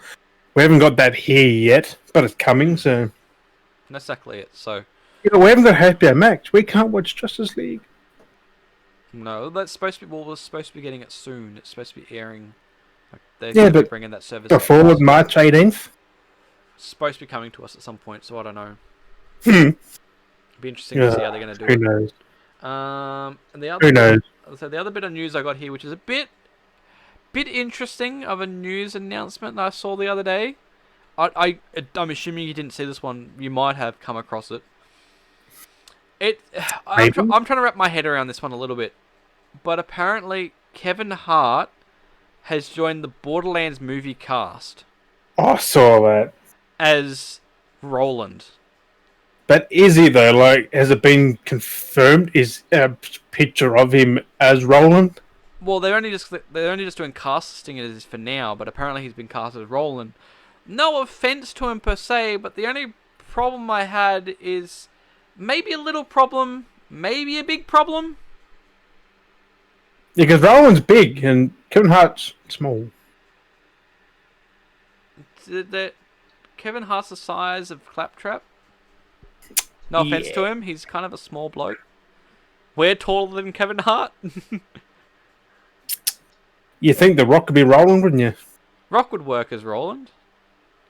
We haven't got that here yet, but it's coming. So that's exactly it. So we haven't got HBO Max. We can't watch Justice League. no, that's supposed to be. Well, we're supposed to be getting it soon. It's supposed to be airing. Like they're Yeah, going to but bring in that service. before March 18th. It's supposed to be coming to us at some point, so I don't know. It'd be interesting to see how they're going to do Who it. knows? And the other Who knows? So the other bit of news I got here, which is a bit interesting of a news announcement that I saw the other day. I'm assuming you didn't see this one. You might have come across it. It. Maybe. I'm trying to wrap my head around this one a little bit, but apparently Kevin Hart has joined the Borderlands movie cast I saw that. as Roland. But is he though? Like, has it been confirmed? Is a picture of him as Roland? Well, they're only just doing casting it as for now, but apparently he's been cast as Roland. No offense to him per se, but the only problem I had is maybe a little problem, maybe a big problem. Yeah, because Roland's big and Kevin Hart's small. That Kevin Hart's the size of Claptrap. No offense to him, he's kind of a small bloke. We're taller than Kevin Hart. You think The Rock could be Roland, wouldn't you? Rock would work as Roland.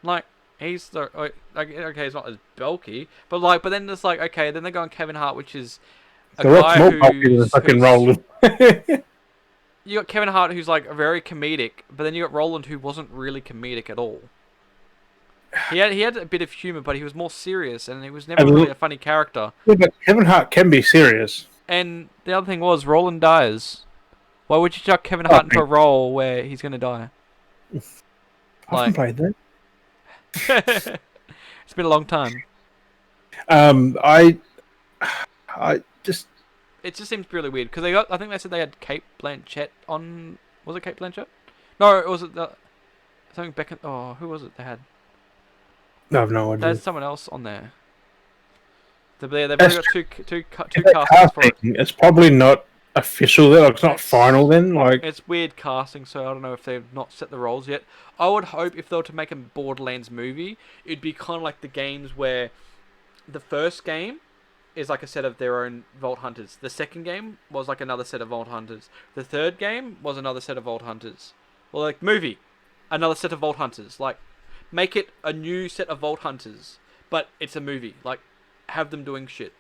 Like, he's the okay, he's not as bulky, but then there's like, okay, then they go on Kevin Hart, which is a The Rock's guy more bulky than fucking Roland. You got Kevin Hart, who's like very comedic, but then you got Roland, who wasn't really comedic at all. He had a bit of humor, but he was more serious, and he was never really a funny character. Yeah, but Kevin Hart can be serious. And the other thing was, Roland dies. Why would you chuck Kevin Hart into a role where he's gonna die? I haven't played that. It's been a long time. I just... It just seems really weird because I think they said they had Kate Blanchett on. Was it Kate Blanchett? No, it was something Beckham. Oh, who was it they had? I have no idea. There's someone else on there. They've probably got two castings for it. It's probably not official then. It's not final then. Like, it's weird casting, so I don't know if they've not set the roles yet. I would hope if they were to make a Borderlands movie, it'd be kind of like the games where the first game is like a set of their own Vault Hunters. The second game was like another set of Vault Hunters. The third game was another set of Vault Hunters. Well, like movie, another set of Vault Hunters. Like, make it a new set of Vault Hunters, but it's a movie. Like, have them doing shit.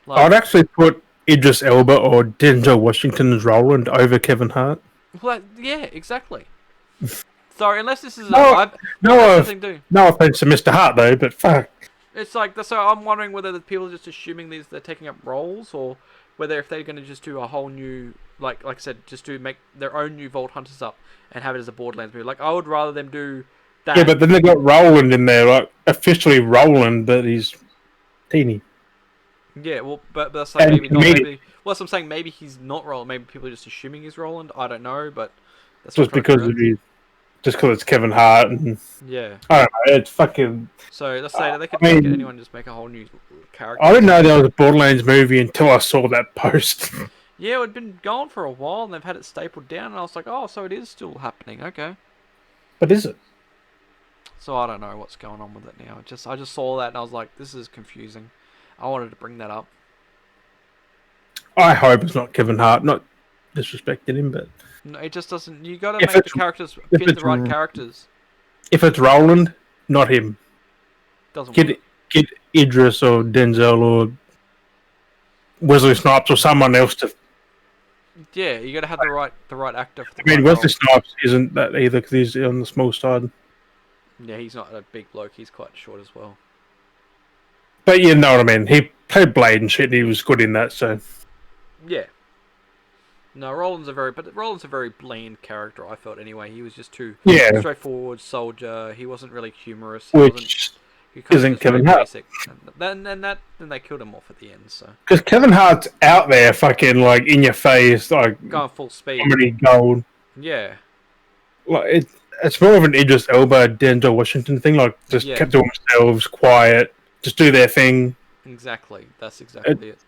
Like, I'd actually put Idris Elba or Denzel Washington as Roland over Kevin Hart. Well, yeah, exactly. Sorry, unless this is no offense to Mr. Hart though, but fuck. It's like, so I'm wondering whether the people are just assuming they're taking up roles, or whether if they're going to just do a whole new, like I said, just make their own new Vault Hunters up and have it as a Borderlands movie. Like, I would rather them do that. Yeah, but then they got Roland in there, like officially Roland, but he's teeny. Yeah, well, but that's like maybe not. Maybe, well, that's what I'm saying. Maybe he's not Roland. Maybe people are just assuming he's Roland. I don't know, but that's just because it's Kevin Hart and yeah. I don't know. It's fucking. So let's say that they could make anyone just make a whole new character. I didn't know there was a Borderlands movie until I saw that post. Yeah, it had been going for a while, and they've had it stapled down, and I was like, oh, so it is still happening. Okay. But is it? So I don't know what's going on with it now. I just saw that, and I was like, this is confusing. I wanted to bring that up. I hope it's not Kevin Hart. Not disrespecting him, but no, it just doesn't. You got to make the characters fit the right characters. If it's Roland, not him. Doesn't get Idris or Denzel or Wesley Snipes or someone else to. Yeah, you got to have the right actor. For the Wesley Snipes isn't that either because he's on the small side. Yeah, he's not a big bloke. He's quite short as well. But you know what I mean. He played Blade and shit. And he was good in that. So yeah. No, Roland's a very bland character. I felt anyway. He was just too straightforward soldier. He wasn't really humorous. He isn't Kevin Hart. Then they killed him off at the end. So because Kevin Hart's out there, fucking like in your face, like going full speed, comedy gold. Yeah. Like it's more of an Idris Elba, Denzel Washington thing. Like just kept to themselves, quiet, just do their thing. Exactly. That's exactly it.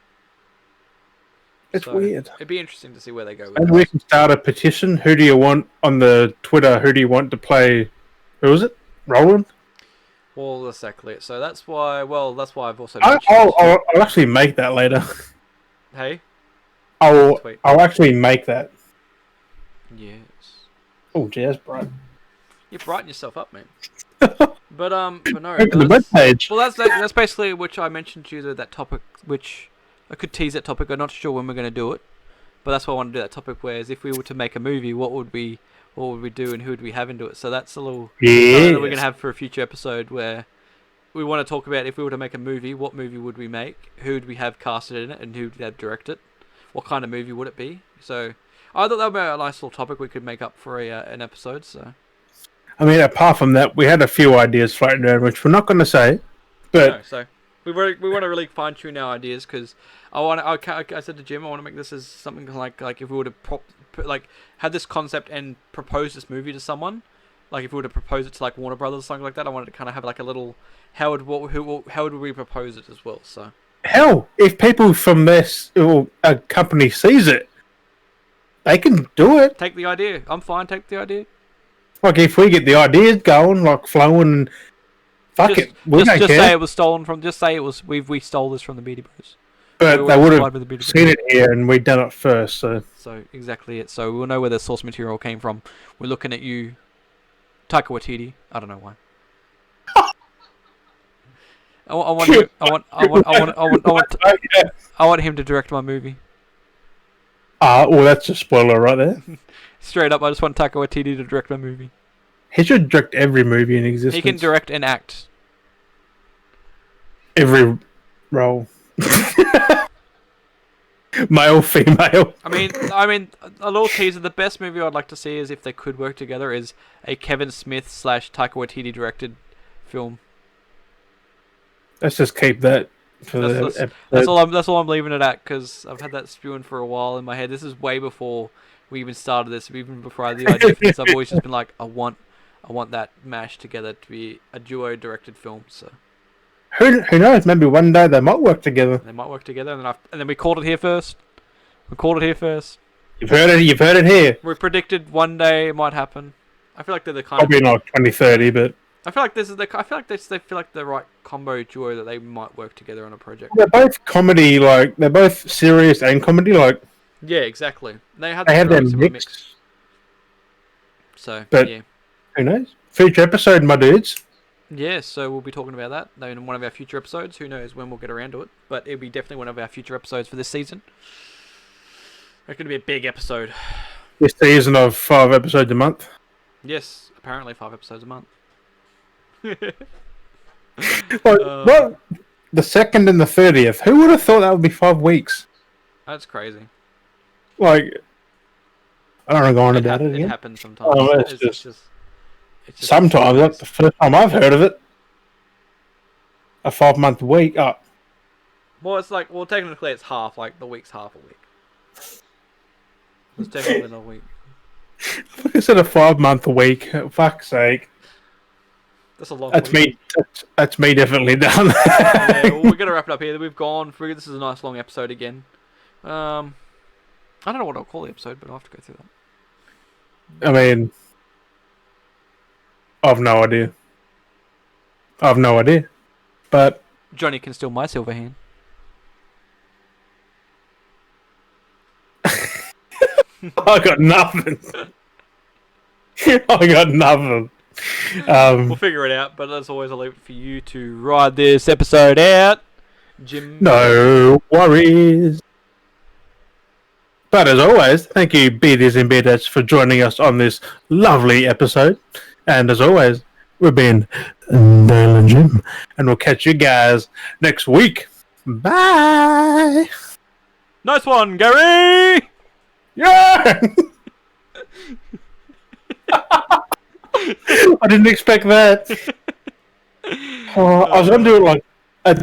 It's weird. It'd be interesting to see where they go with that. We can start a petition. Who do you want on the Twitter? Who do you want to play? Who is it? Roland? Well, exactly it. So that's why. Well, that's why I've also. I'll actually make that later. Hey. I'll actually make that. Yes. Oh, jazz, bright. You brighten yourself up, man. but no. The webpage. Well, that's basically which I mentioned to you that topic, which I could tease that topic. I'm not sure when we're going to do it, but that's why I want to do that topic. Whereas if we were to make a movie, what would we do and who would we have into it? So that's a little that we're going to have for a future episode where we want to talk about if we were to make a movie, what movie would we make? Who would we have casted in it, and who would have direct it? What kind of movie would it be? So I thought that would be a nice little topic we could make up for an episode. So I mean, apart from that, we had a few ideas floating around, which we're not going to say. But no, so we want to really fine tune our ideas because I said to Jim I want to make this as something like if we were to have this concept and propose this movie to someone, like if we were to propose it to like Warner Brothers or something like that, I wanted to kind of have like a little how would we propose it as well. So hell, if people from this a company sees it, they can do it. take the idea. I'm fine. Take the idea. Like if we get the ideas going, like flowing, and fuck it, we don't care. Say it was stolen from. Just say it was we stole this from the Beardy Bros. But they would have seen it here, and we'd done it first. So exactly it. So we'll know where the source material came from. We're looking at you, Taika Waititi. I don't know why. I want him to direct my movie. Well, that's a spoiler right there. Straight up, I just want Taika Waititi to direct my movie. He should direct every movie in existence. He can direct and act. Every role. Male, female. I mean, a little teaser. The best movie I'd like to see is if they could work together is a Kevin Smith / Taika Waititi directed film. Let's just keep that. That's all I'm leaving it at because I've had that spewing for a while in my head. This is way before we even started this. Even before I had the idea for this, I've always just been like, I want that mashed together to be a duo directed film. So. Who knows? Maybe one day they might work together. They might work together, and then we called it here first. You've heard it. You've heard it here. We predicted one day it might happen. I feel like they're the kind. Probably not 2030, but I feel like they feel like the right combo duo that they might work together on a project. They're both comedy, like they're both serious and comedy, like. Yeah, exactly. They have their mix. So, but yeah. Who knows? Future episode, my dudes. Yeah, so we'll be talking about that in one of our future episodes. Who knows when we'll get around to it, but it'll be definitely one of our future episodes for this season. It's going to be a big episode. This season of 5 episodes a month? Yes, apparently 5 episodes a month. Well, the 2nd and the 30th. Who would have thought that would be 5 weeks? That's crazy. Like, I don't want to go on about it again. It happens sometimes. It's just sometimes. That's the first time I've heard of it. A 5-month week up. Well, it's like, technically it's half. Like, the week's half a week. It's technically not a week. I said a 5-month week. Fuck's sake. That's a long week. Me. That's me definitely done. Yeah, well, we're going to wrap it up here. We've gone through. This is a nice long episode again. I don't know what I'll call the episode, but I'll have to go through that. I mean, I've no idea. But Johnny can steal my silver hand. I got nothing. We'll figure it out, but as always, I'll leave it for you to ride this episode out. Jim. No worries. But as always, thank you, Beardies and Beardettes, for joining us on this lovely episode. And as always, we've been Dale and Jim, and we'll catch you guys next week. Bye. Nice one, Gary. Yeah. I didn't expect that. I was going to do it like